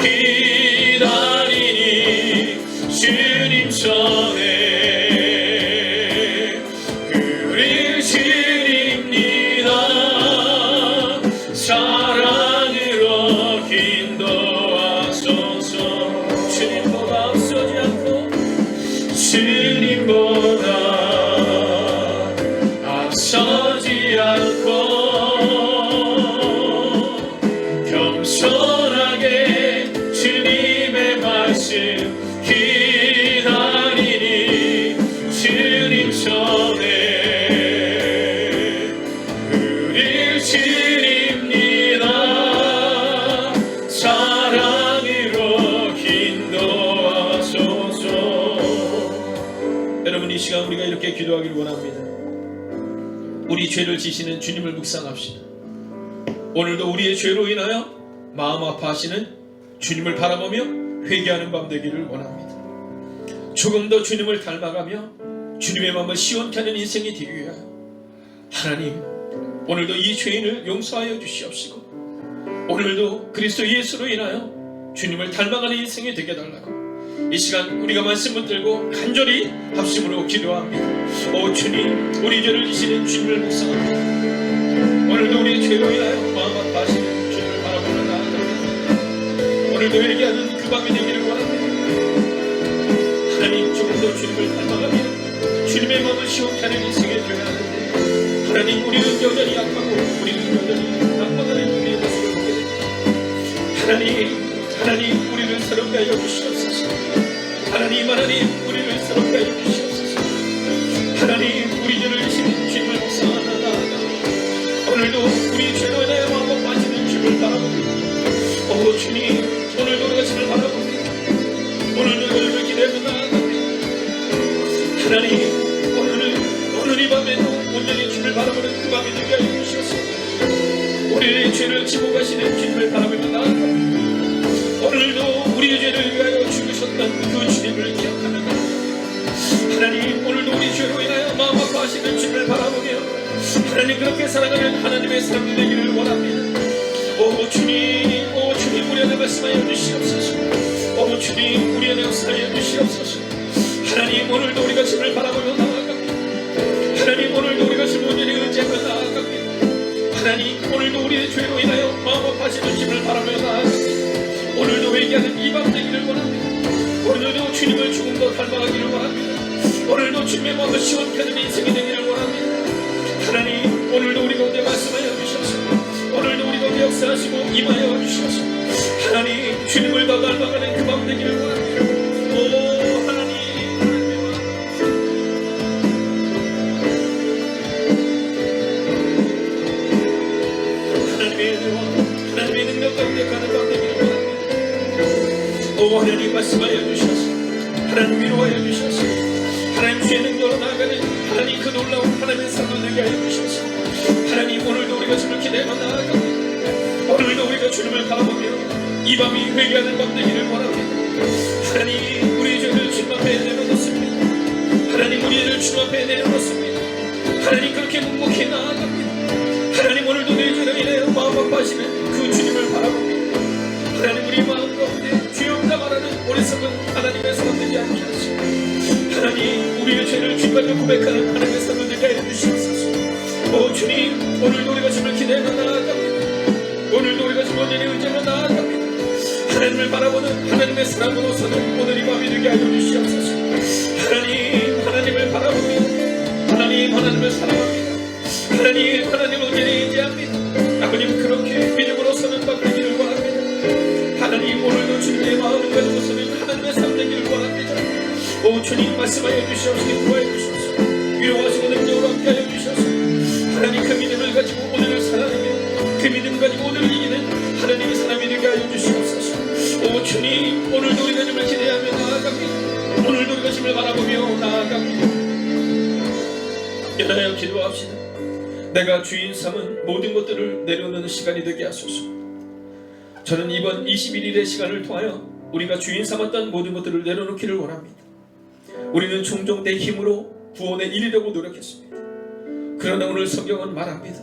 기다리니 주님 손에 그를 드립니다. 사랑으로 인도하소서. 주님보다 앞서지 않고 주님보다 앞서지 않고 겸손하게 주님의 말씀 기다리니 주님 손에 우릴 드립니다. 사랑으로 인도하소서. 여러분 이 시간 우리가 이렇게 기도하기를 원합니다. 우리 죄를 지시는 주님을 묵상합시다. 오늘도 우리의 죄로 인하여 마음 아파하시는 주님을 바라보며 회개하는 밤 되기를 원합니다. 조금 더 주님을 닮아가며 주님의 마음을 시원케 하는 인생이 되기 위하여 하나님 오늘도 이 죄인을 용서하여 주시옵시고 오늘도 그리스도 예수로 인하여 주님을 닮아가는 인생이 되게 해달라고 이 시간 우리가 말씀 붙들고 간절히 합심으로 기도합니다. 오 주님, 우리 죄를 지시는 주님을 묵상합니다. 오늘도 우리의 죄로 인하여 마음 아파하시는 주님을 바라보며 나아갑니다. 오늘도 회개하는 그 밤이 되기를 원합니다. 하나님, 조금 더 주님을 닮아가며 주님의 마음을 시원케 하는 인생이 되어야 하는데 하나님, 우리는 여전히 약하고 우리는 여전히 낙망하는 우리의 모습을 보게 됩니다. 하나님, 우리를 새롭게 하여 주시옵소서. 하나님, 우리를 새롭게 하여 주시옵소서. 하나님, 우리 죄를 지시는 주님을 묵상하다 오늘도 우리 죄로 인하여 마음 빠지는 주님을 바라봅니다. 오 주님, 오늘도 우리가 주님을 바라봅니다. 오늘도 주님을 기대하며 나아갑니다. 하나님, 오늘 이 밤에도 온전히 주님을 바라보는 그 밤이 되게 하여 주시옵소서. 우리의 죄를 지고 가시는 주님을 바라보며 나아갑니다. 오늘도 우리의 죄를 위하여 죽으셨던 그 주님을 기억하며 하나님, 오늘도 우리 죄로 인하여 마음 아파하시는 주님을 바라보며 하나님 그렇게 살아가는 하나님의 사람들 되기를 원합니다. 오 주님, 우리 안에 말씀하여 주시옵소서. 오 주님, 우리 안에 역사하여 주시옵소서. 하나님, 오늘도 우리가 주님을 바라보며 나아갑니다. 하나님, 오늘도 우리가 주님을 온전히 의지하며 나아갑니다. 하나님, 오늘도 우리의 죄로 인하여 마음 아파하시는 주님을 바라보며 나아갑니다. 오늘도 회개하는 이 밤 되기를 원합니다. 오늘도 주님을 조금 더 닮아가기를 원합니다. 오늘도 주님의 마음을 시원케 하는 인생이 되기를 원합니다. 하나님, 오늘도 우리 가운데 말씀하여 주셔서 오늘도 우리 가운데 역사하시고 임하여 주셔서 하나님, 주님을 더 닮아가는 그 밤 되기를 원합니다. 오 하나님, 하나님의 은혜와 하나님의 능력 가운데 가는 밤 되기를 원합니다. 오 하나님, 말씀하여 주셔서 하나님 위로하여 주셔서 하나님 주의 능력으로 나아가는 하나님 그 놀라운 하나님의 삶을 되게 하여 주셔서 하나님, 오늘도 우리가 주님을 기대하며 나아갑니다. 오늘도 우리가 주님을 바라보며 이 밤이 회개하는 밤 되기를 원합니다. 하나님, 우리 죄를 주님 앞에 내려놓습니다. 하나님, 우리 죄를 주님 앞에 내려놓습니다. 하나님, 그렇게 묵묵히 나아갑니다. 하나님, 오늘도 내 죄를 인하여 마음 아파하시는 그 주님을 바라봅니다. 하나님, 우리 마음 가운데 죄없다 말하는 어리석은 하나님의 사람 되지 않게 하시고 하나님, 우리의 죄를 주님 앞에 고백하는 하나님의 사람 되게 하여 주시옵소서. 오 주님, 오늘도 우리가 주님을 기대하며 나아갑니다. 오늘도 우리가 주님 온전히 의지하며 나아갑니다. 하나님을 바라보는 하나님의 사람으로서는 오늘 이 밤이 되게 하여 주시옵소서. 하나님, 하나님을 바라보며 하나님을 사랑합니다. 하나님을 온전히 의지합니다. 아버님, 그렇게 믿음으로 서는 밤 되기를 원합니다. 하나님, 오늘도 주님의 마음을 가지고 서는 하나님의 삶 되기를 원합니다. 오 주님, 말씀하여 주시옵시고 구하여 주시옵소서. 위로하시고 능력으로 함께하여 주셔서 하나님, 그 믿음을 가지고 오늘을 살아내며 그 믿음 가지고 오늘을 이기는 하나님의 사람이 되게 하여 주시옵소서. 오 주님, 오늘도 우리가 주님을 기대하며 나아갑니다. 오늘도 우리가 주님을 바라보며 나아갑니다. 일어나여 기도합시다. 내가 주인 삼은 모든 것들을 내려놓는 시간이 되게 하소서. 저는 이번 21일의 시간을 통하여 우리가 주인 삼았던 모든 것들을 내려놓기를 원합니다. 우리는 종종 내 힘으로 구원에 이르려고 노력했습니다. 그러나 오늘 성경은 말합니다.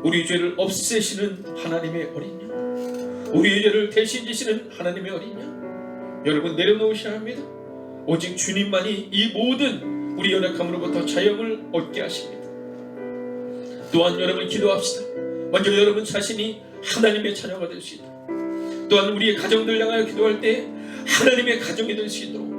우리 죄를 없애시는 하나님의 어린 양, 우리의 죄를 대신 지시는 하나님의 어린 양, 여러분 내려놓으셔야 합니다. 오직 주님만이 이 모든 우리 연약함으로부터 자유를 얻게 하십니다. 또한 여러분 기도합시다. 먼저 여러분 자신이 하나님의 자녀가 될 수 있도록, 또한 우리의 가정들 향하여 기도할 때 하나님의 가정이 될 수 있도록,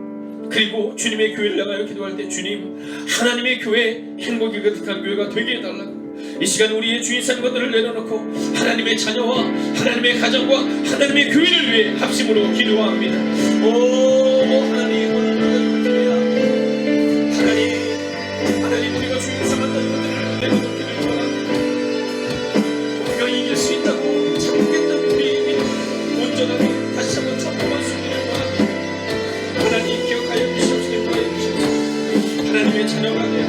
그리고 주님의 교회를 향하여 기도할 때 주님, 하나님의 교회, 행복이 가득한 교회가 되게 해달라고 이 시간 우리의 주인산 것들을 내려놓고 하나님의 자녀와 하나님의 가정과 하나님의 교회를 위해 합심으로 기도합니다. 오 하나님, 오늘 하나님, 우리가 주인 삼았던 것들을 내려놓기를 원합니다. 우리가 이길 수 있다고 참겠다는 우리의 믿음 온전하게 다시 한번 점검할 수 있기를 원합니다. 하나님, 기억하여 주시옵시고 구하여 주시옵소서. 하나님의 자녀가 되어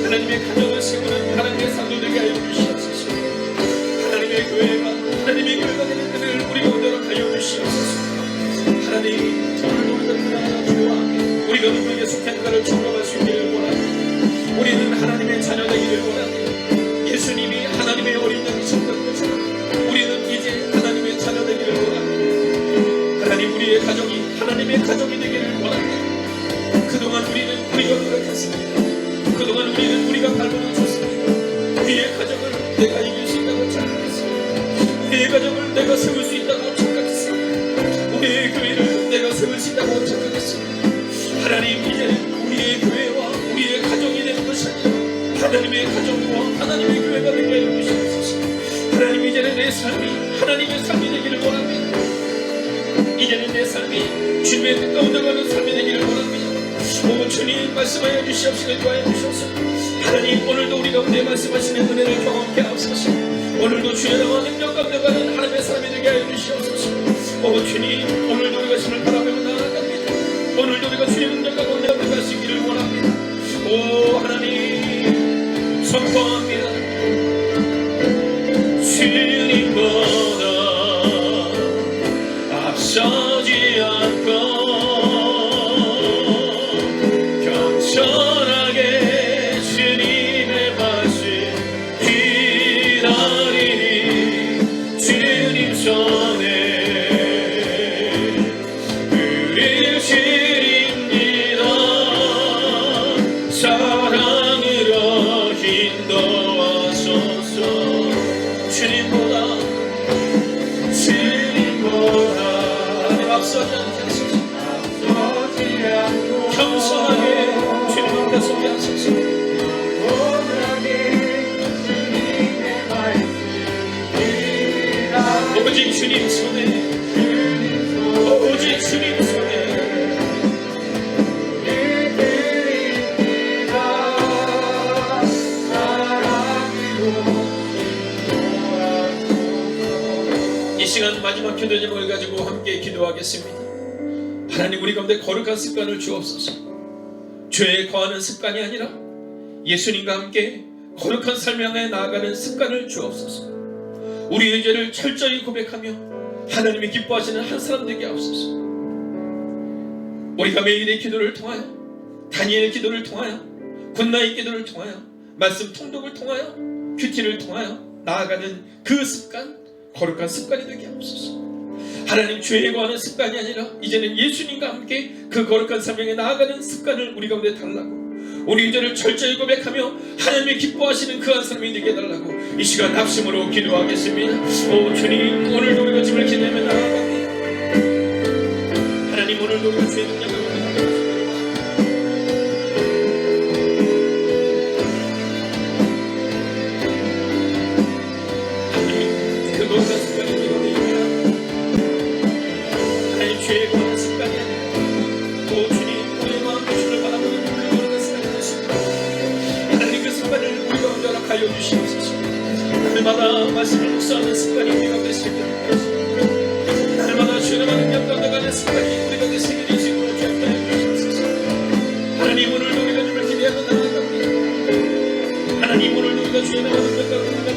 하나님의 가정을 세우는 하나님의 사도 되게 하여 주시옵소서. 하나님의 교회가 예수님이 하나님의 어린 양이셨던 것처럼 우리는 이제 하나님의 자녀 되기를 원합니다. 하나님 우리의 가정이 하나님의 가정이 되기를 원합니다. 그동안 우리는 우리가 노력했습니다. 그동안 우리는 우리가 발버둥 쳤습니다. 우리의 가정을 내가 이길 수 있다고 착각했습니다. 우리의 가정을 내가 세울 수 있다고 착각했습니다. 우리의 교회를 내가 세울 수 있다고 착각했습니다. 하나님 이제는 우리의 교회와 우리의 가정이 되는 것이 아니라 하나님의 가정과 하나님의 교회가 되게 하여 주시옵소서. 하나님 이제는 내 삶이 하나님의 삶이 되기를 원합니다. 이제는 내 삶이 주님의 뜻 가운데 가는 삶이 되기를 원합니다. 오 주님 말씀하여 주시옵시고 도와여 주시옵소서. 하나님 오늘도 우리 가운데 말씀하시는 은혜를 경험케 하옵소서. 오늘도 주의 나와 능력 가운데 가는 하나님의 사람이 되게 하여 주시옵소서. 오 주님 오늘도 우리가 주님을 바라보며 나아갑니다. 오늘도 우리가 주의 능력 가운데 갈 수 있기를 원합니다. 오 하나님 선포합니다. 주님보다 앞서지 않고 겸손하게 주님의 말씀 기다리니 주님 손에 의심입니다. 사랑으로 인도하소서. 주님보다 앞서지 않겠소서. 겸손하게 주님 앞에 서게 하소서. 오직 주님 손에 오직 주님 손에 이 시간 마지막 기도 제목을 가지고 함께 기도하겠습니다. 하나님 우리 가운데 거룩한 습관을 주옵소서. 죄에 거하는 습관이 아니라 예수님과 함께 거룩한 삶을 향해 나아가는 습관을 주옵소서. 우리의 죄를 철저히 고백하며 하나님이 기뻐하시는 한 사람 되게 하옵소서. 우리가 매일의 기도를 통하여 다니엘 기도를 통하여 굿나잇 기도를 통하여 말씀 통독을 통하여 큐티를 통하여 나아가는 그 습관 거룩한 습관이 되게 하옵소서. 하나님 죄에 거하는 습관이 아니라 이제는 예수님과 함께 그 거룩한 삶에 나아가는 습관을 우리 가운데 달라고 우리 죄를 철저히 고백하며 하나님이 기뻐하시는 그 한 사람이 되게 해달라고 이 시간 합심으로 기도하겠습니다. 오 주님 오늘도 우리가 주님을 기대하며 나아갑니다. 하나님 오늘도 우리가 주의 능력을 그 거룩한 습관이 우리 가운데 있느냐 하나님 죄에 거하는 습관이 아니라 오 주님 우리의 마음과 주를 바라보는 그 거룩한 습관이 되십니다. 하나님 그 습관을 우리 가운데 허락하여 주시옵소서. 날마다 말씀을 묵상하는 습관이 우리 가운데 생기는 것입니다. 날마다 주의 나라의 능력 가운데 가는 습관이 우리 가운데 생기는 식으로 주옵하여 주시옵소서. 하나님 오늘도 우리가 주님을 기대하며 나아갑니다. 하나님 오늘도 우리가 주의 나라의 능력 가운데 가는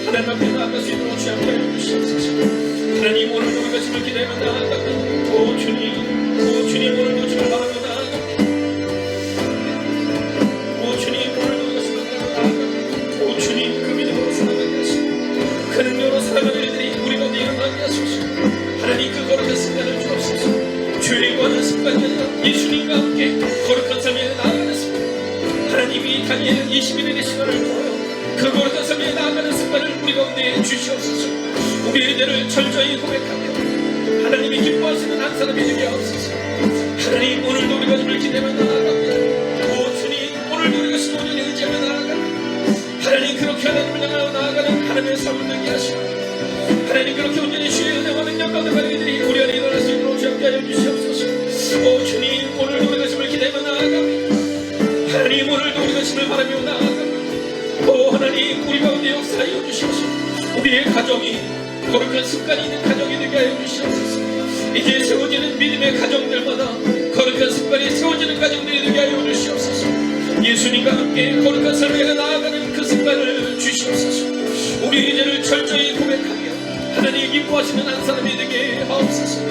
하나님 앞에 나아갈 수 있도록 주여 하여 주시옵소서. 하나님 오늘도 우리가 주님을 기대하며 나아갑니다. 오 주님 오늘도 주님을 바라며 나아갑니다. 오 주님 오늘도 우리가 주님을 바라며 나아갑니다. 오 주님 그 믿음으로 살아가게 하시고 그 능력으로 살아가는 일들이 우리 가운데 일어나게 하소서. 하나님 그 거룩한 습관을 주옵소서. 죄에 거하는 습관이 아니라 예수님과 함께 거룩한 삶에 나아가는 습관. 하나님이 다니엘 21일의 시간을 통하여 그 거룩한 삶에 나아가는 습관을 우리 가운데 주시옵소서. 우리의 죄를 철저히 고백하며 하나님이 기뻐하시는 한 사람이 되게 하옵소서. 하나님 오늘도 우리가 주님을 기대하며 나아갑니다. 오 주님 오늘도 우리가 신호를 의지하며 나아갑니다. 하나님 그렇게 하나님을 향하여 나아가는 하나님의 삶을 되게 하시고 하나님 그렇게 온전히 주의 은혜와 능력 가운데 가는 이들이 우리 안에 일어날 수 있도록 함께 하여 주시옵소서. 오 주님 오늘도 우리가 주님을 기대하며 나아갑니다. 하나님 오늘도 우리가 주님을 바라며 나아갑니다. 오 하나님 우리 가운데 역사하여 주시옵소서. 우리의 가정이 거룩한 습관이 있는 가정이 되게 하여 주시옵소서. 이제 세워지는 믿음의 가정들마다 거룩한 습관이 세워지는 가정들이 되게 하여 주시옵소서. 예수님과 함께 거룩한 삶에 나아가는 그 습관을 주시옵소서. 우리의 죄를 철저히 고백하며 하나님 기뻐하시는 한 사람이 되게 하옵소서.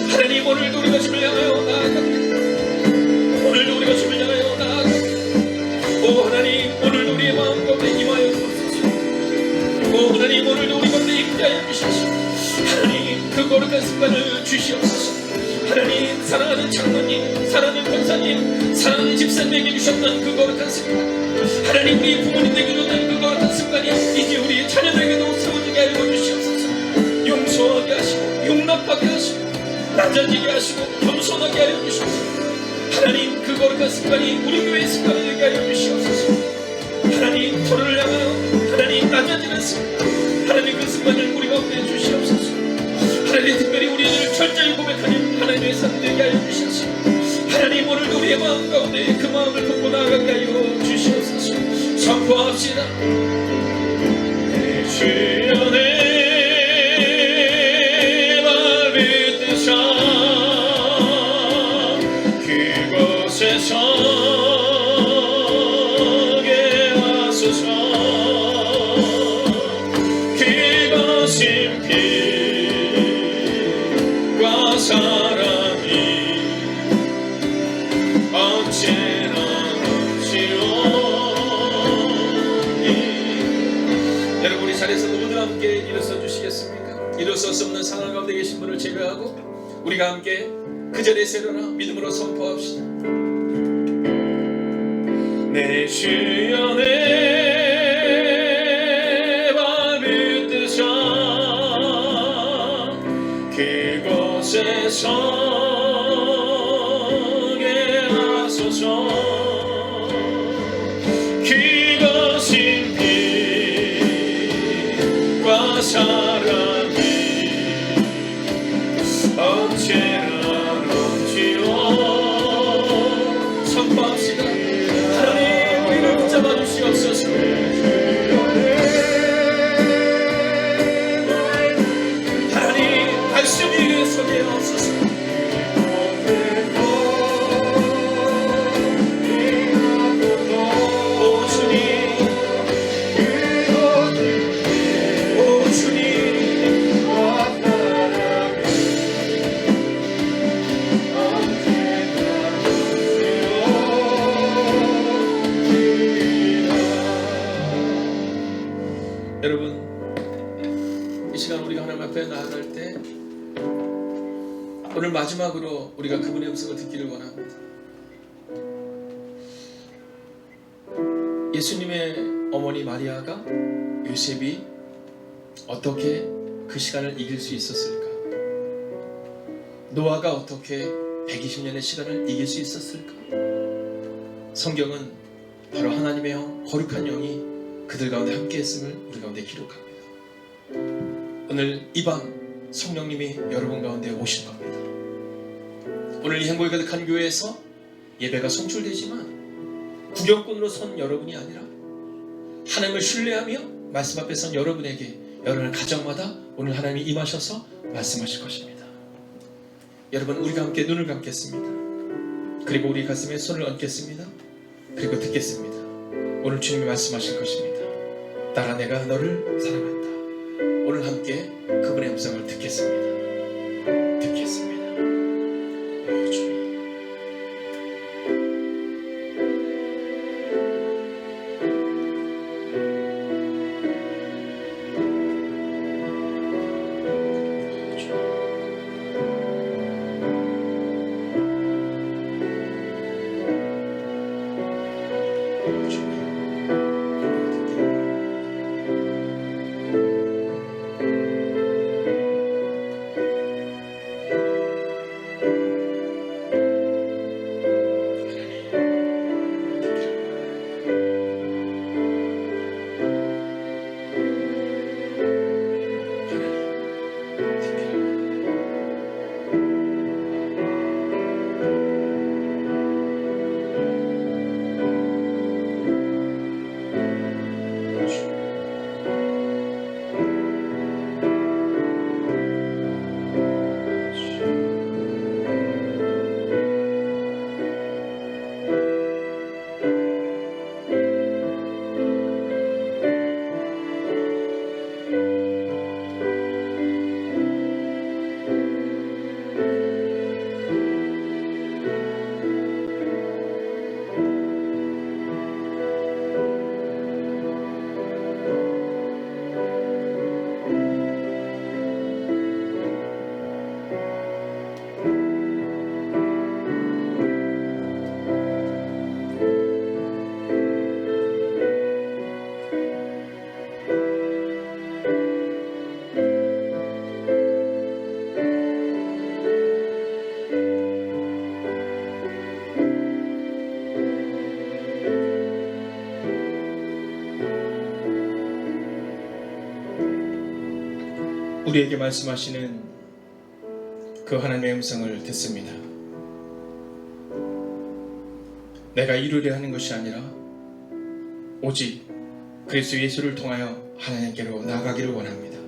하나님 오늘도 우리가 주를 향하여 나아갑니다. 오늘도 우리가 주를 향하여 나아갑니다. 오 하나님 오늘도 우리의 마음 가운데 임하여 주옵소서. 오 하나님 오늘도 우리 가운데 임하여 주시옵소서. 하나님 그 거룩한 습관을 주시옵소서. 하나님 사랑하는 장로님, 사랑하는 권사님, 사랑하는 집사님에게 주셨던 그 거룩한 습관, 하나님 우리 부모님에게 줬던 그 거룩한 습관이 이제 우리 자녀들에게도 세워지게 알고 주시옵소서. 용서하게 하시고 용납하게 하시고 낮아지게 하시고 겸손하게 하여 주시옵소서. 하나님 그 거룩한 습관이 우리 교회의 습관이 되게 하여 주시옵소서. 하나님 서로를 향하여 하나님 낮아지는 습관, 하나님 그 습관을 우리 가운데 주시옵소서. 하나님 특별히 우리를 철저히 고백하는 하나님의 삶 되게 하여 주시옵소서. 하나님 오늘도 우리의 마음 가운데 그 마음을 품고 나아가게 하여 주시옵소서. 선포합시다. 내 주여 내 밟을 듯사 그곳에 서게 하소서. 그것은 빛과 사랑이 언제나 넘치오니. 여러분 우리 자리에서 모두 함께 일어서 주시겠습니까? 일어설 수 없는 상황 가운데 계신 분을 제외하고 우리가 함께 그 자리에서 일어나 믿음으로 선포합시다. 내 주여 내 밟을 듯사 그곳에 서게 하소서. 그것은 빛과 사랑이 언제나 넘치오. 선포합시다. 하나님 우리를 붙잡아 주시옵소서. 하나님 말씀 위에 서게 하옵소서. 오 주님, 오 주님, 여러분 이 시간 우리가 하나님 앞에 나아갈 때 오늘 마지막으로 우리가 그분의 음성을 듣기를 원합니다. 예수님의 어머니 마리아가 요셉이 어떻게 그 시간을 이길 수 있었을까? 노아가 어떻게 120년의 시간을 이길 수 있었을까? 성경은 바로 하나님의 영, 거룩한 영이 그들 가운데 함께 했음을 우리 가운데 기록합니다. 오늘 이 밤 성령님이 여러분 가운데 오실 겁니다. 오늘 이 행복이 가득한 교회에서 예배가 송출되지만 구경꾼으로 선 여러분이 아니라 하나님을 신뢰하며 말씀 앞에 선 여러분에게 여러분의 가정마다 오늘 하나님이 임하셔서 말씀하실 것입니다. 여러분 우리가 함께 눈을 감겠습니다. 그리고 우리 가슴에 손을 얹겠습니다. 그리고 듣겠습니다. 오늘 주님이 말씀하실 것입니다. 따라 내가 너를 사랑한다. 오늘 함께 그분의 음성을 듣겠습니다. 듣겠습니다. 오 주님. 우리에게 말씀하시는 그 하나님의 음성을 듣습니다. 내가 이루려 하는 것이 아니라 오직 그리스도 예수를 통하여 하나님께로 나아가기를 원합니다.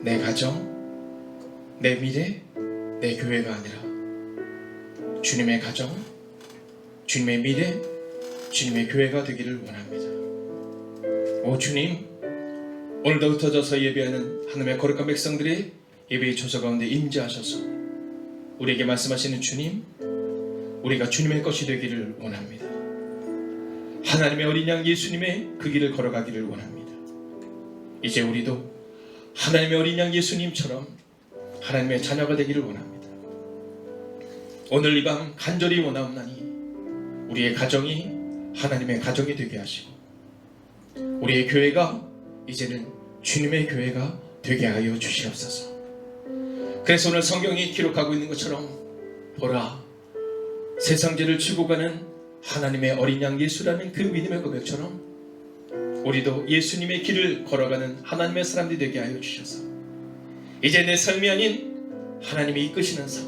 내 가정, 내 미래, 내 교회가 아니라 주님의 가정, 주님의 미래, 주님의 교회가 되기를 원합니다. 오 주님, 오늘도 흩어져서 예배하는 하나님의 거룩한 백성들의 예배의 조서 가운데 임재하셔서 우리에게 말씀하시는 주님, 우리가 주님의 것이 되기를 원합니다. 하나님의 어린 양 예수님의 그 길을 걸어가기를 원합니다. 이제 우리도 하나님의 어린 양 예수님처럼 하나님의 자녀가 되기를 원합니다. 오늘 이 밤 간절히 원하옵나니 우리의 가정이 하나님의 가정이 되게 하시고 우리의 교회가 이제는 주님의 교회가 되게 하여 주시옵소서. 그래서 오늘 성경이 기록하고 있는 것처럼 보라, 세상죄를 지고 가는 하나님의 어린 양 예수라는 그 믿음의 고백처럼 우리도 예수님의 길을 걸어가는 하나님의 사람들이 되게 하여 주셔서 이제 내 삶이 아닌 하나님이 이끄시는 삶,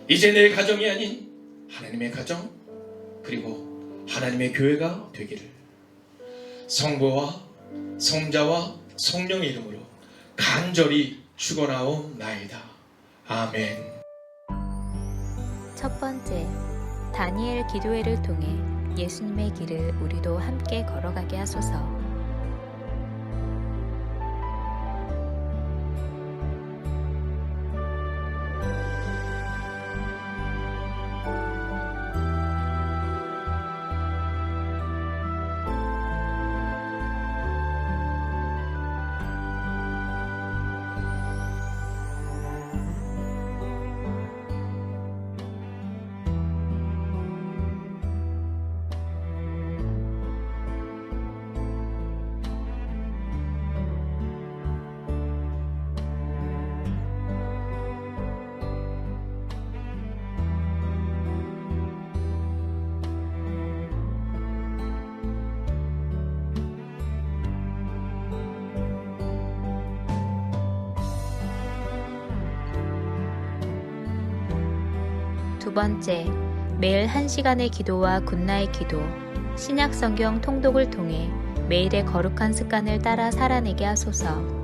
이제 내 가정이 아닌 하나님의 가정, 그리고 하나님의 교회가 되기를 성부와 성자와 성령의 이름으로 간절히 축원하옵나이다. 아멘. 첫 번째, 다니엘 기도회를 통해 예수님의 길을 우리도 함께 걸어가게 하소서. 두 번째, 매일 1시간의 기도와 굿나잇 기도, 신약 성경 통독을 통해 매일의 거룩한 습관을 따라 살아내게 하소서.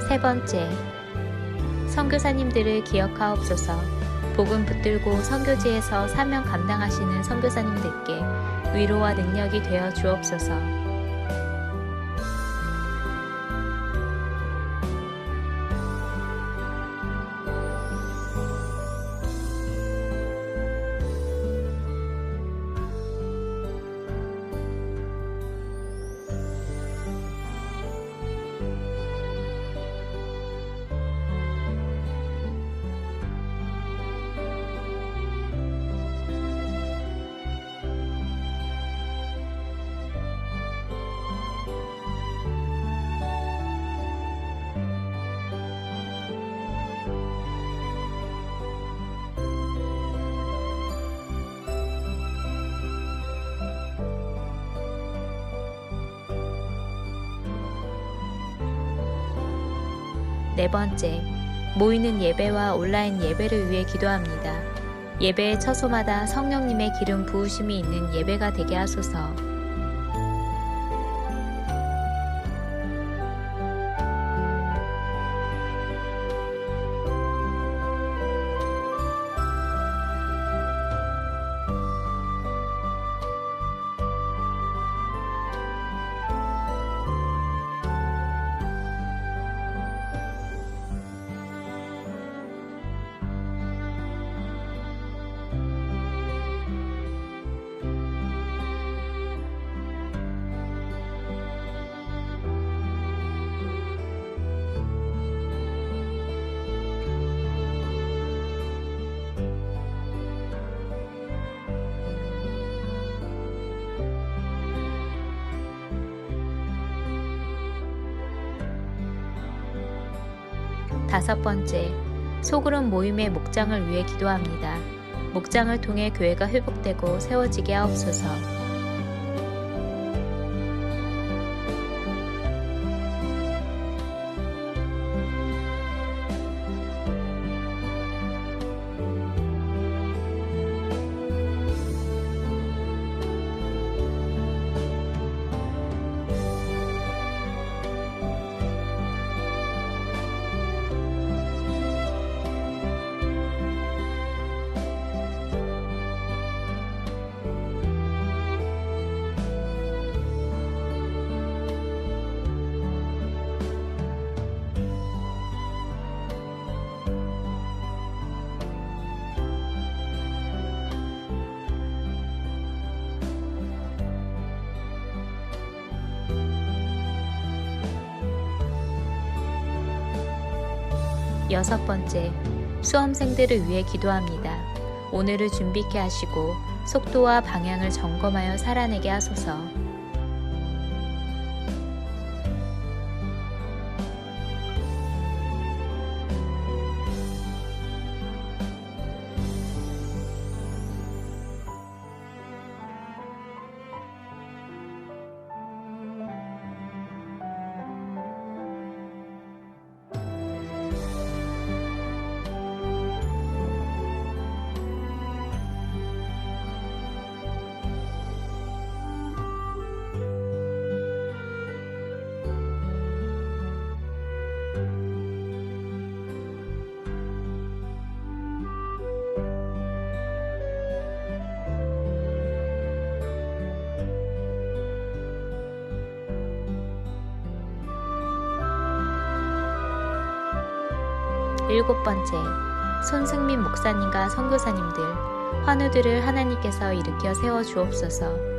세 번째, 선교사님들을 기억하옵소서. 복음 붙들고 선교지에서 사명 감당하시는 선교사님들께 위로와 능력이 되어 주옵소서. 네 번째, 모이는 예배와 온라인 예배를 위해 기도합니다. 예배의 처소마다 성령님의 기름 부으심이 있는 예배가 되게 하소서. 5번째, 소그룹 모임의 목장을 위해 기도합니다. 목장을 통해 교회가 회복되고 세워지게 하옵소서. 여섯 번째, 수험생들을 위해 기도합니다. 오늘을 준비케 하시고 속도와 방향을 점검하여 살아내게 하소서. 일곱 번째, 손승민 목사님과 선교사님들, 환우들을 하나님께서 일으켜 세워 주옵소서.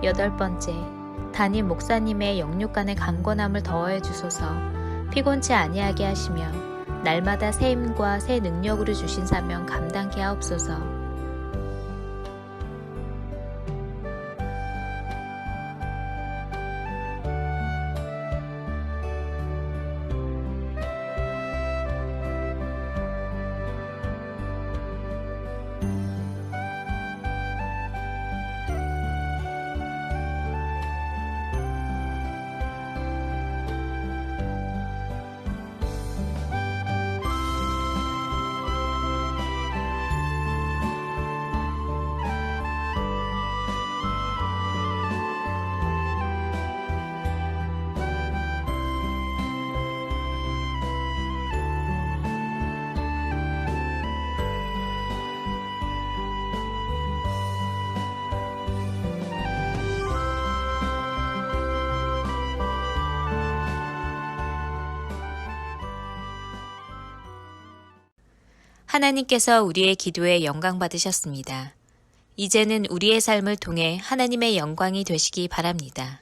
여덟 번째, 담임 목사님의 영육간의 강건함을 더하여 주소서. 피곤치 아니하게 하시며 날마다 새 힘과 새 능력으로 주신 사명 감당케 하옵소서. 하나님께서 우리의 기도에 영광 받으셨습니다. 이제는 우리의 삶을 통해 하나님의 영광이 되시기 바랍니다.